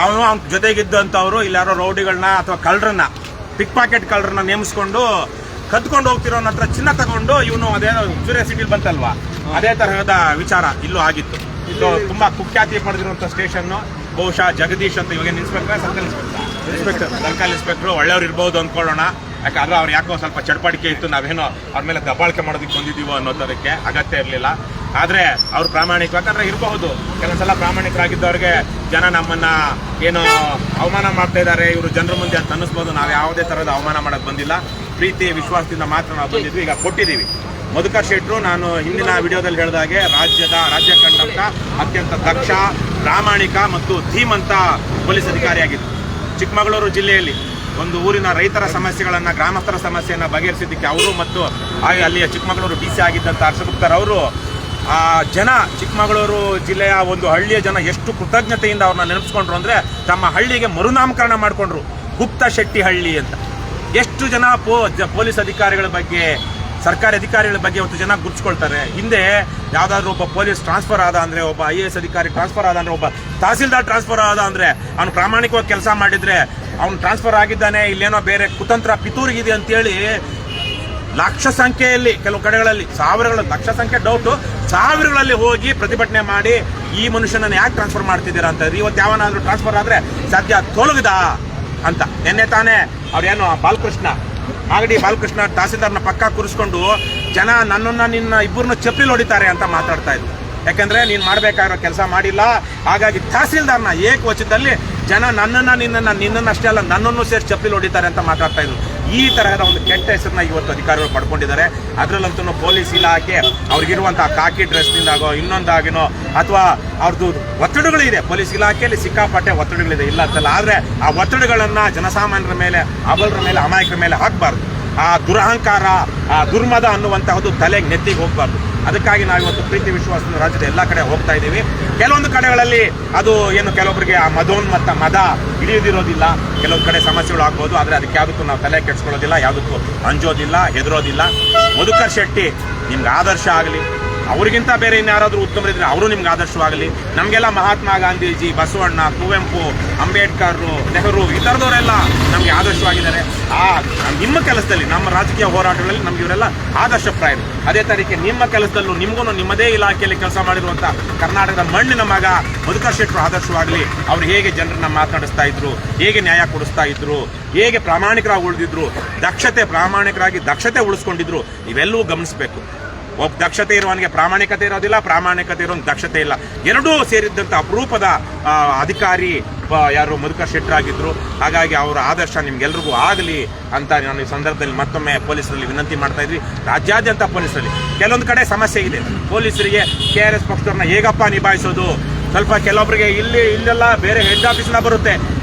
ಅವನ ಜೊತೆಗಿದ್ದಂಥವ್ರು ಇಲ್ಲಾರೋ ರೌಡಿಗಳನ್ನ ಅಥವಾ ಕಳ್ಳರನ್ನ, ಪಿಕ್ ಪಾಕೆಟ್ ಕಳ್ಳರನ್ನ ನೇಮಿಸ್ಕೊಂಡು ಕದ್ಕೊಂಡು ಹೋಗ್ತಿರೋನ ಹತ್ರ ಚಿನ್ನ ತಗೊಂಡು ಇವನು ಅದೇನೋ ಕ್ಯೂರಿಯಾಸಿಟಿ ಬಂತಲ್ವಾ, ಅದೇ ತರಹದ ವಿಚಾರ ಇಲ್ಲೂ ಆಗಿತ್ತು. ಇದು ತುಂಬಾ ಕುಖ್ಯಾತಿ ಪಡೆದಿರುವಂತ ಸ್ಟೇಷನ್. ಬಹುಶಃ ಜಗದೀಶ್ ಅಂತ ಇವಾಗ ಇನ್ಸ್ಪೆಕ್ಟರ್ ಸರ್ಕಲ್ ಇನ್ಸ್ಪೆಕ್ಟರ್ ಒಳ್ಳೆಯವ್ರು ಇರ್ಬೋದು ಅಂದ್ಕೊಳ್ಳೋಣ. ಯಾಕಂದ್ರೆ ಅವ್ರು ಯಾಕೋ ಸ್ವಲ್ಪ ಚಡಪಡಿಕೆ ಇತ್ತು, ನಾವೇನೋ ಅವ್ರ ಮೇಲೆ ದಬ್ಬಾಳಿಕೆ ಮಾಡೋದಕ್ಕೆ ಬಂದಿದ್ದೀವೋ ಅನ್ನೋದಕ್ಕೆ ಅಗತ್ಯ ಇರಲಿಲ್ಲ. ಆದರೆ ಅವ್ರು ಪ್ರಾಮಾಣಿಕ, ಯಾಕಂದ್ರೆ ಇರಬಹುದು ಕೆಲವೊಂದ್ಸಲ ಪ್ರಾಮಾಣಿಕರಾಗಿದ್ದವ್ರಿಗೆ ಜನ ನಮ್ಮನ್ನ ಏನೋ ಅವಮಾನ ಮಾಡ್ತಾ ಇದ್ದಾರೆ ಇವರು ಜನರ ಮುಂದೆ ಅಂತ ಅನ್ನಿಸ್ಬೋದು. ನಾವು ಯಾವುದೇ ಥರದ ಅವಮಾನ ಮಾಡೋಕ್ಕೆ ಬಂದಿಲ್ಲ, ಪ್ರೀತಿ ವಿಶ್ವಾಸದಿಂದ ಮಾತ್ರ ನಾವು ಬಂದಿದ್ವಿ. ಈಗ ಕೊಟ್ಟಿದ್ದೀವಿ. ಮಧುಕರ್ ಶೆಟ್ಟರು ನಾನು ಹಿಂದಿನ ವಿಡಿಯೋದಲ್ಲಿ ಹೇಳಿದಾಗೆ ರಾಜ್ಯ ಕಂಡಂತ ಅತ್ಯಂತ ದಕ್ಷ, ಪ್ರಾಮಾಣಿಕ ಮತ್ತು ಧೀಮಂತ ಪೊಲೀಸ್ ಅಧಿಕಾರಿಯಾಗಿದ್ದರು. ಚಿಕ್ಕಮಗಳೂರು ಜಿಲ್ಲೆಯಲ್ಲಿ ಒಂದು ಊರಿನ ರೈತರ ಸಮಸ್ಯೆಗಳನ್ನು, ಗ್ರಾಮಸ್ಥರ ಸಮಸ್ಯೆಯನ್ನು ಬಗೆಹರಿಸಿದ್ದಕ್ಕೆ ಅವರು ಮತ್ತು ಅಲ್ಲಿಯ ಚಿಕ್ಕಮಗಳೂರು DC ಆಗಿದ್ದಂಥ ಹರ್ಷಗುಪ್ತರ್ ಅವರು ಆ ಜನ, ಚಿಕ್ಕಮಗಳೂರು ಜಿಲ್ಲೆಯ ಒಂದು ಹಳ್ಳಿಯ ಜನ ಎಷ್ಟು ಕೃತಜ್ಞತೆಯಿಂದ ಅವ್ರನ್ನ ನೆನಪಿಸ್ಕೊಂಡ್ರು ಅಂದರೆ ತಮ್ಮ ಹಳ್ಳಿಗೆ ಮರುನಾಮಕರಣ ಮಾಡಿಕೊಂಡ್ರು, ಗುಪ್ತ ಶೆಟ್ಟಿ ಹಳ್ಳಿ ಅಂತ. ಎಷ್ಟು ಜನ ಪೊಲೀಸ್ ಅಧಿಕಾರಿಗಳ ಬಗ್ಗೆ, ಸರ್ಕಾರಿ ಅಧಿಕಾರಿಗಳ ಬಗ್ಗೆ ಇವತ್ತು ಜನ ಗುರ್ಸ್ಕೊಳ್ತಾರೆ. ಹಿಂದೆ ಯಾವುದಾದ್ರೂ ಒಬ್ಬ ಪೊಲೀಸ್ ಟ್ರಾನ್ಸ್ಫರ್ ಆದ ಅಂದರೆ, ಒಬ್ಬ IAS ಅಧಿಕಾರಿ ಟ್ರಾನ್ಸ್ಫರ್ ಆದ ಅಂದರೆ, ಒಬ್ಬ ತಹಸೀಲ್ದಾರ್ ಟ್ರಾನ್ಸ್ಫರ್ ಆದ ಅಂದರೆ ಅವನು ಪ್ರಾಮಾಣಿಕವಾಗಿ ಕೆಲಸ ಮಾಡಿದರೆ ಅವನು ಟ್ರಾನ್ಸ್ಫರ್ ಆಗಿದ್ದಾನೆ, ಇಲ್ಲೇನೋ ಬೇರೆ ಕುತಂತ್ರ ಪಿತೂರಿಗಿದೆ ಅಂತೇಳಿ ಲಕ್ಷ ಸಂಖ್ಯೆಯಲ್ಲಿ, ಕೆಲವು ಕಡೆಗಳಲ್ಲಿ ಲಕ್ಷ ಸಂಖ್ಯೆ ಡೌಟು, ಸಾವಿರಗಳಲ್ಲಿ ಹೋಗಿ ಪ್ರತಿಭಟನೆ ಮಾಡಿ ಈ ಮನುಷ್ಯನನ್ನು ಯಾಕೆ ಟ್ರಾನ್ಸ್ಫರ್ ಮಾಡ್ತಿದ್ದೀರಾ ಅಂತ. ಇವತ್ತು ಯಾವನಾದ್ರೂ ಟ್ರಾನ್ಸ್ಫರ್ ಆದರೆ ಸದ್ಯ ತೊಲಗದ ಅಂತ. ನಿನ್ನೆ ತಾನೇ ಅವ್ರೇನು ಮಾಗಡಿ ಬಾಲಕೃಷ್ಣ ತಹಸೀಲ್ದಾರ್ನ ಪಕ್ಕ ಕೂರಿಸ್ಕೊಂಡು ಜನ ನಿನ್ನ ಇಬ್ಬರನ್ನ ಚಪ್ಪಲಿ ಹೊಡಿತಾರೆ ಅಂತ ಮಾತಾಡ್ತಾ ಇದ್ರು. ಯಾಕಂದ್ರೆ ನೀನು ಮಾಡಬೇಕಾಗಿರೋ ಕೆಲಸ ಮಾಡಿಲ್ಲ, ಹಾಗಾಗಿ ತಹಸೀಲ್ದಾರ್ನ ಏಕವಚನದಲ್ಲಿ ಜನ ನಿನ್ನನ್ನು ಅಷ್ಟೇ ಅಲ್ಲ ನನ್ನನ್ನು ಸೇರಿ ಚಪ್ಪಲಿ ಹೊಡಿತಾರೆ ಅಂತ ಮಾತಾಡ್ತಾ ಇದ್ರು. ಈ ತರಹದ ಒಂದು ಕೆಟ್ಟ ಹೆಸರನ್ನ ಇವತ್ತು ಅಧಿಕಾರಿಗಳು ಪಡ್ಕೊಂಡಿದ್ದಾರೆ. ಅದರಲ್ಲಂತೂ ಪೊಲೀಸ್ ಇಲಾಖೆ ಅವ್ರಿಗಿರುವಂತಹ ಕಾಕಿ ಡ್ರೆಸ್ನಿಂದಾಗೋ ಇನ್ನೊಂದಾಗಿನೋ ಅಥವಾ ಅವ್ರದ್ದು ಒತ್ತಡಗಳಿದೆ. ಪೊಲೀಸ್ ಇಲಾಖೆಯಲ್ಲಿ ಸಿಕ್ಕಾಪಟ್ಟೆ ಒತ್ತಡಗಳಿದೆ, ಇಲ್ಲ ಅಂತಲ್ಲ. ಆದರೆ ಆ ಒತ್ತಡಗಳನ್ನು ಜನಸಾಮಾನ್ಯರ ಮೇಲೆ, ಅಬಲರ ಮೇಲೆ, ಅಮಾಯಕರ ಮೇಲೆ ಹಾಕಬಾರ್ದು. ಆ ದುರಹಂಕಾರ, ಆ ದುರ್ಮದ ಅನ್ನುವಂತಹದ್ದು ತಲೆಗೆ ನೆತ್ತಿಗೆ ಹೋಗಬಾರ್ದು. ಅದಕ್ಕಾಗಿ ನಾವಿವತ್ತು ಪ್ರೀತಿ ವಿಶ್ವಾಸದ ರಾಜ್ಯದ ಎಲ್ಲ ಕಡೆ ಹೋಗ್ತಾ ಇದ್ದೀವಿ. ಕೆಲವೊಂದು ಕಡೆಗಳಲ್ಲಿ ಅದು ಕೆಲವೊಬ್ಬರಿಗೆ ಆ ಮದ ಹಿಡಿಯೋದಿರೋದಿಲ್ಲ, ಕೆಲವೊಂದು ಕಡೆ ಸಮಸ್ಯೆಗಳು ಆಗ್ಬೋದು. ಆದರೆ ಅದಕ್ಕೆ ಯಾವುದಕ್ಕೂ ನಾವು ತಲೆ ಕೆಡಿಸ್ಕೊಳ್ಳೋದಿಲ್ಲ, ಯಾವುದಕ್ಕೂ ಅಂಜೋದಿಲ್ಲ, ಹೆದರೋದಿಲ್ಲ. ಮಧುಕರ್ ಶೆಟ್ಟಿ ನಿಮ್ಗೆ ಆದರ್ಶ ಆಗಲಿ, ಅವ್ರಿಗಿಂತ ಬೇರೆ ಇನ್ಯಾರಾದ್ರೂ ಉತ್ತಮರಿದ್ರೆ ಅವರು ನಿಮ್ಗೆ ಆದರ್ಶವಾಗಲಿ. ನಮಗೆಲ್ಲ ಮಹಾತ್ಮ ಗಾಂಧೀಜಿ, ಬಸವಣ್ಣ, ಕುವೆಂಪು, ಅಂಬೇಡ್ಕರ್, ನೆಹರು ಈ ಥರದವರೆಲ್ಲ ನಮಗೆ ಆದರ್ಶವಾಗಿದ್ದಾರೆ. ನಿಮ್ಮ ಕೆಲಸದಲ್ಲಿ, ನಮ್ಮ ರಾಜಕೀಯ ಹೋರಾಟಗಳಲ್ಲಿ ನಮ್ಗೆ ಇವರೆಲ್ಲ ಆದರ್ಶಪ್ರಾಯರು. ಅದೇ ತರೀಕೆ ನಿಮ್ಮ ಕೆಲಸದಲ್ಲೂ ನಿಮಗೂ ನಿಮ್ಮದೇ ಇಲಾಖೆಯಲ್ಲಿ ಕೆಲಸ ಮಾಡಿರುವಂಥ ಕರ್ನಾಟಕದ ಮಣ್ಣಿನ ಮಗ ಮಧುಕರ್ ಶೆಟ್ಟರು ಆದರ್ಶವಾಗಲಿ. ಅವರು ಹೇಗೆ ಜನರನ್ನ ಮಾತನಾಡಿಸ್ತಾ ಇದ್ರು, ಹೇಗೆ ನ್ಯಾಯ ಕೊಡಿಸ್ತಾ ಇದ್ರು, ಹೇಗೆ ಪ್ರಾಮಾಣಿಕರಾಗಿ ಉಳಿದಿದ್ರು, ಪ್ರಾಮಾಣಿಕರಾಗಿ ದಕ್ಷತೆ ಉಳಿಸ್ಕೊಂಡಿದ್ರು, ಇವೆಲ್ಲವೂ ಗಮನಿಸಬೇಕು. ಒಬ್ಬ ದಕ್ಷತೆ ಇರುವವನಿಗೆ ಪ್ರಾಮಾಣಿಕತೆ ಇರೋದಿಲ್ಲ, ಪ್ರಾಮಾಣಿಕತೆ ಇರೋನ್ ದಕ್ಷತೆ ಇಲ್ಲ. ಎರಡೂ ಸೇರಿದ್ದಂಥ ಅಪರೂಪದ ಅಧಿಕಾರಿ ಯಾರು ಮಧುಕರ್ ಶೆಟ್ಟರಾಗಿದ್ರು. ಹಾಗಾಗಿ ಅವರ ಆದರ್ಶ ನಿಮ್ಗೆಲ್ರಿಗೂ ಆಗಲಿ ಅಂತ ನಾನು ಈ ಸಂದರ್ಭದಲ್ಲಿ ಮತ್ತೊಮ್ಮೆ ಪೊಲೀಸರಲ್ಲಿ ವಿನಂತಿ ಮಾಡ್ತಾ ಇದ್ವಿ. ರಾಜ್ಯಾದ್ಯಂತ ಪೊಲೀಸರಲ್ಲಿ ಕೆಲವೊಂದು ಕಡೆ ಸಮಸ್ಯೆ ಇದೆ. ಪೊಲೀಸರಿಗೆ KRS ಪಕ್ಷದವ್ರನ್ನ ಹೇಗಪ್ಪ ನಿಭಾಯಿಸೋದು, ಸ್ವಲ್ಪ ಕೆಲವೊಬ್ಬರಿಗೆ ಇಲ್ಲೆಲ್ಲ ಬೇರೆ ಹೆಡ್ ಆಫೀಸ್ನ ಬರುತ್ತೆ.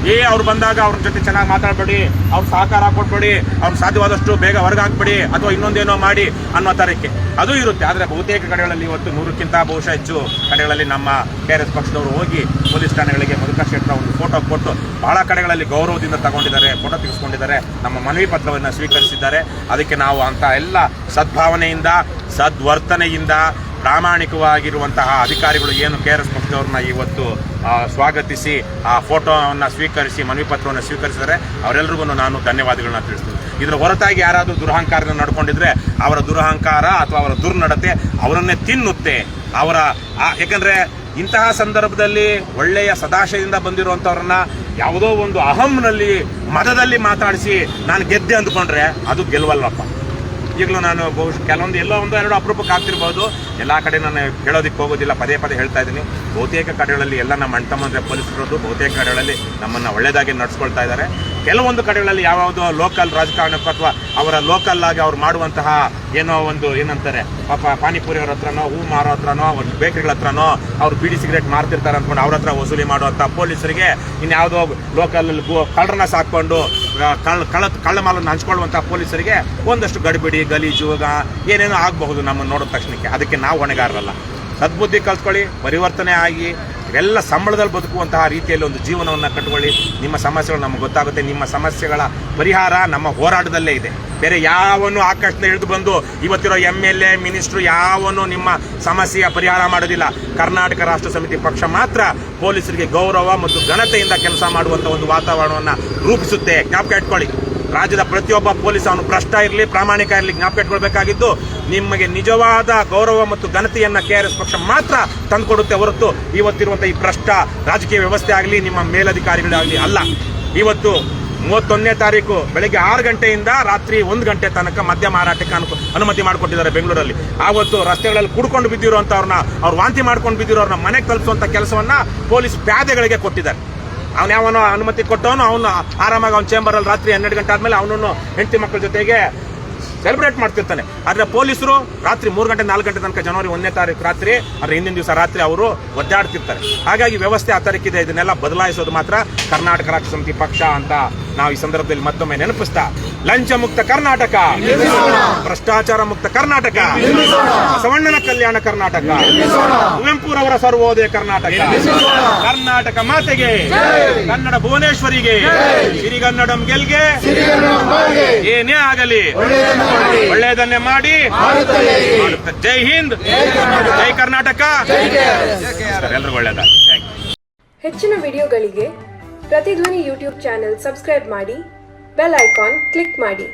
ಅವ್ರು ಬಂದಾಗ ಅವ್ರ ಜೊತೆ ಚೆನ್ನಾಗಿ ಮಾತಾಡಬೇಡಿ, ಅವ್ರು ಸಹಕಾರ ಕೊಟ್ಬೇಡಿ, ಅವ್ರು ಸಾಧ್ಯವಾದಷ್ಟು ಬೇಗ ಹೊರಗೆ ಹಾಕ್ಬೇಡಿ ಅಥವಾ ಇನ್ನೊಂದೇನೋ ಮಾಡಿ ಅನ್ನೋ ತರಕ್ಕೆ ಅದು ಇರುತ್ತೆ. ಆದರೆ ಬಹುತೇಕ ಕಡೆಗಳಲ್ಲಿ ಇವತ್ತು 100ಕ್ಕಿಂತ ಬಹುಶಃ ಹೆಚ್ಚು ಕಡೆಗಳಲ್ಲಿ ನಮ್ಮ KRS ಪಕ್ಷದವರು ಹೋಗಿ ಪೊಲೀಸ್ ಠಾಣೆಗಳಿಗೆ ಮಧುಕರ್ ಶೆಟ್ಟರ ಒಂದು ಫೋಟೋ ಕೊಟ್ಟು ಬಹಳ ಕಡೆಗಳಲ್ಲಿ ಗೌರವದಿಂದ ತಗೊಂಡಿದ್ದಾರೆ, ಫೋಟೋ ತೆಗೆಸ್ಕೊಂಡಿದ್ದಾರೆ, ನಮ್ಮ ಮನವಿ ಪತ್ರವನ್ನು ಸ್ವೀಕರಿಸಿದ್ದಾರೆ. ಅದಕ್ಕೆ ನಾವು ಅಂತ ಎಲ್ಲ ಸದ್ಭಾವನೆಯಿಂದ, ಸದ್ವರ್ತನೆಯಿಂದ, ಪ್ರಾಮಾಣಿಕವಾಗಿರುವಂತಹ ಅಧಿಕಾರಿಗಳು ಏನು KRS ಪಕ್ಷದವ್ರನ್ನ ಇವತ್ತು ಸ್ವಾಗತಿಸಿ ಆ ಫೋಟೋವನ್ನು ಸ್ವೀಕರಿಸಿ ಮನವಿ ಪತ್ರವನ್ನು ಸ್ವೀಕರಿಸಿದರೆ ಅವರೆಲ್ಲರಿಗೂ ನಾನು ಧನ್ಯವಾದಗಳನ್ನ ತಿಳಿಸ್ತೀನಿ. ಇದರ ಹೊರತಾಗಿ ಯಾರಾದರೂ ದುರಹಂಕಾರದಿಂದ ನಡ್ಕೊಂಡಿದ್ರೆ ಅವರ ದುರಹಂಕಾರ ಅಥವಾ ಅವರ ದುರ್ನಡತೆ ಅವರನ್ನೇ ತಿನ್ನುತ್ತೆ. ಯಾಕಂದ್ರೆ ಇಂತಹ ಸಂದರ್ಭದಲ್ಲಿ ಒಳ್ಳೆಯ ಸದಾಶಯದಿಂದ ಬಂದಿರುವಂಥವ್ರನ್ನ ಯಾವುದೋ ಒಂದು ಅಹಂನಲ್ಲಿ, ಮದದಲ್ಲಿ ಮಾತಾಡಿಸಿ ನಾನು ಗೆದ್ದೆ ಅಂದ್ಕೊಂಡ್ರೆ ಅದು ಗೆಲ್ಲವಲ್ಲಪ್ಪ. ಈಗಲೂ ನಾನು ಬಹುಶಃ ಕೆಲವೊಂದು ಎಲ್ಲೋ ಒಂದು ಎರಡು ಅಪರೂಪಕ್ಕೆ ಆಗ್ತಿರ್ಬೋದು. ಎಲ್ಲ ಕಡೆ ನಾನು ಹೇಳೋದಕ್ಕೆ ಹೋಗೋದಿಲ್ಲ, ಪದೇ ಹೇಳ್ತಾ ಇದ್ದೀನಿ. ಬಹುತೇಕ ಕಡೆಗಳಲ್ಲಿ ಎಲ್ಲ ನಮ್ಮ ಅಣ್ತಮ್ಮಂದ್ರೆ ಪೊಲೀಸರು ಬಹುತೇಕ ಕಡೆಗಳಲ್ಲಿ ನಮ್ಮನ್ನು ಒಳ್ಳೆಯದಾಗಿ ನಡ್ಸ್ಕೊಳ್ತಾ ಇದ್ದಾರೆ. ಕೆಲವೊಂದು ಕಡೆಗಳಲ್ಲಿ ಯಾವುದೋ ಲೋಕಲ್ ರಾಜಕಾರಣಕ್ಕೂ ಅಥವಾ ಅವರ ಲೋಕಲ್ ಆಗಿ ಅವ್ರು ಮಾಡುವಂತಹ ಏನೋ ಒಂದು ಏನಂತಾರೆ ಪಾಪ ಪಾನಿಪುರಿಯವ್ರ ಹತ್ರನೋ, ಹೂ ಮಾರೋ ಹತ್ರನೋ, ಒಂದು ಬೇಕರಿಗಳ ಹತ್ರನೋ ಅವ್ರು ಬೀಡಿ ಸಿಗರೇಟ್ ಮಾರ್ತಿರ್ತಾರೆ ಅಂದ್ಕೊಂಡು ಅವ್ರ ಹತ್ರ ವಸೂಲಿ ಮಾಡುವಂಥ ಪೊಲೀಸರಿಗೆ ಇನ್ಯಾವುದೋ ಲೋಕಲ್ ಕಳ್ಳರನ್ನ ಸಾಕೊಂಡು ಕಳ್ಳ ಮಾಲನ್ನು ಹಂಚ್ಕೊಳ್ಳುವಂಥ ಪೊಲೀಸರಿಗೆ ಒಂದಷ್ಟು ಗಡಿಬಿಡಿ, ಗಲೀಜು ಏನೇನೋ ಆಗಬಹುದು ನಮ್ಮನ್ನು ನೋಡಿದ ತಕ್ಷಣಕ್ಕೆ. ಅದಕ್ಕೆ ನಾವು ಹೊಣೆಗಾರರಲ್ಲ. ಸದ್ಬುದ್ಧಿ ಕಲ್ತ್ಕೊಳ್ಳಿ, ಪರಿವರ್ತನೆ ಆಗಿ ಇವೆಲ್ಲ ಸಂಬಳದಲ್ಲಿ ಬದುಕುವಂತಹ ರೀತಿಯಲ್ಲಿ ಒಂದು ಜೀವನವನ್ನು ಕಟ್ಟಿಕೊಳ್ಳಿ. ನಿಮ್ಮ ಸಮಸ್ಯೆಗಳು ನಮಗೆ ಗೊತ್ತಾಗುತ್ತೆ. ನಿಮ್ಮ ಸಮಸ್ಯೆಗಳ ಪರಿಹಾರ ನಮ್ಮ ಹೋರಾಟದಲ್ಲೇ ಇದೆ. ಬೇರೆ ಯಾವನು ಆಕಾಶದಿಂದ ಇಳಿದು ಬಂದು ಇವತ್ತಿರೋ MLA, ಮಿನಿಸ್ಟ್ರು ಯಾವನು ನಿಮ್ಮ ಸಮಸ್ಯೆಯ ಪರಿಹಾರ ಮಾಡೋದಿಲ್ಲ. ಕರ್ನಾಟಕ ರಾಷ್ಟ್ರ ಸಮಿತಿ ಪಕ್ಷ ಮಾತ್ರ ಪೊಲೀಸರಿಗೆ ಗೌರವ ಮತ್ತು ಘನತೆಯಿಂದ ಕೆಲಸ ಮಾಡುವಂಥ ಒಂದು ವಾತಾವರಣವನ್ನು ರೂಪಿಸುತ್ತೆ. ಜ್ಞಾಪಕ ಇಟ್ಕೊಳ್ಳಿ. ರಾಜ್ಯದ ಪ್ರತಿಯೊಬ್ಬ ಪೊಲೀಸ್ ಅವನು ಭ್ರಷ್ಟ ಇರಲಿ ಪ್ರಾಮಾಣಿಕ ಇರಲಿ ಜ್ಞಾಪಕ ಇಟ್ಕೊಳ್ಬೇಕಾಗಿದ್ದು ನಿಮಗೆ ನಿಜವಾದ ಗೌರವ ಮತ್ತು ಘನತೆಯನ್ನ KRS ಪಕ್ಷ ಮಾತ್ರ ತಂದುಕೊಡುತ್ತೆ ಹೊರತು ಇವತ್ತಿರುವಂತಹ ಈ ಭ್ರಷ್ಟ ರಾಜಕೀಯ ವ್ಯವಸ್ಥೆ ಆಗಲಿ ನಿಮ್ಮ ಮೇಲಧಿಕಾರಿಗಳಾಗಲಿ ಅಲ್ಲ. ಇವತ್ತು 31ನೇ ತಾರೀಕು ಬೆಳಗ್ಗೆ 6 ಗಂಟೆಯಿಂದ ರಾತ್ರಿ 1 ಗಂಟೆ ತನಕ ಮದ್ಯ ಮಾರಾಟಕ್ಕೆ ಅನುಮತಿ ಮಾಡಿಕೊಟ್ಟಿದ್ದಾರೆ ಬೆಂಗಳೂರಲ್ಲಿ. ಆವತ್ತು ರಸ್ತೆಗಳಲ್ಲಿ ಕುಡ್ಕೊಂಡು ಬಿದ್ದಿರುವಂತವ್ರನ್ನ ಅವ್ರು ವಾಂತಿ ಮಾಡ್ಕೊಂಡು ಬಿದ್ದಿರೋರ್ನ ಮನೆಗೆ ತಲುಪಿಸುವಂತ ಕೆಲಸವನ್ನ ಪೊಲೀಸ್ ಪ್ಯಾದೆಗಳಿಗೆ ಕೊಟ್ಟಿದ್ದಾರೆ. ಅವನು ಯಾವನೋ ಅನುಮತಿ ಕೊಟ್ಟವನು ಅವನು ಆರಾಮಾಗಿ ಅವ್ನ ಚೇಂಬರ್ ಅಲ್ಲಿ ರಾತ್ರಿ 12 ಗಂಟೆ ಆದ್ಮೇಲೆ ಅವನನ್ನು ಹೆಂಡತಿ ಮಕ್ಕಳ ಜೊತೆಗೆ ಸೆಲೆಬ್ರೇಟ್ ಮಾಡ್ತಿರ್ತಾನೆ. ಆದ್ರೆ ಪೊಲೀಸರು ರಾತ್ರಿ 3 ಗಂಟೆ 4 ಗಂಟೆ ತನಕ ಜನವರಿ 1ನೇ ತಾರೀಕು ರಾತ್ರಿ ಅದ್ರ ಹಿಂದಿನ ದಿವಸ ರಾತ್ರಿ ಅವರು ಒದ್ದಾಡ್ತಿರ್ತಾರೆ. ಹಾಗಾಗಿ ವ್ಯವಸ್ಥೆ ಆ ತರಕ್ಕಿದೆ. ಇದನ್ನೆಲ್ಲ ಬದಲಾಯಿಸೋದು ಮಾತ್ರ ಕರ್ನಾಟಕ ರಾಷ್ಟ್ರ ಸಮಿತಿ ಪಕ್ಷ ಅಂತ ನಾವು ಈ ಸಂದರ್ಭದಲ್ಲಿ ಮತ್ತೊಮ್ಮೆ ನೆನಪಿಸ್ತಾ, ಲಂಚ ಮುಕ್ತ ಕರ್ನಾಟಕ, ಭ್ರಷ್ಟಾಚಾರ ಮುಕ್ತ ಕರ್ನಾಟಕ, ಬಸವಣ್ಣನ ಕಲ್ಯಾಣ ಕರ್ನಾಟಕ, ಕುವೆಂಪುರವರ ಸರ್ವೋದಯ ಕರ್ನಾಟಕ, ಕರ್ನಾಟಕ ಮಾತೆಗೆ, ಕನ್ನಡ ಭುವನೇಶ್ವರಿಗೆ, ಸಿರಿಗನ್ನಡಂ ಗೆಲ್ಗೆ, ಏನೇ ಆಗಲಿ ಒಳ್ಳೆಯದನ್ನೇ ಮಾಡಿ. ಜೈ ಹಿಂದ್, ಜೈ ಕರ್ನಾಟಕ, ಎಲ್ರಿಗೂ ಒಳ್ಳೆಯದ. ಹೆಚ್ಚಿನ ವಿಡಿಯೋಗಳಿಗೆ ಪ್ರತಿಧ್ವನಿ ಯೂಟ್ಯೂಬ್ ಚಾನೆಲ್ ಸಬ್ಸ್ಕ್ರೈಬ್ ಮಾಡಿ, ಬೆಲ್ ಐಕಾನ್ ಕ್ಲಿಕ್ ಮಾಡಿ.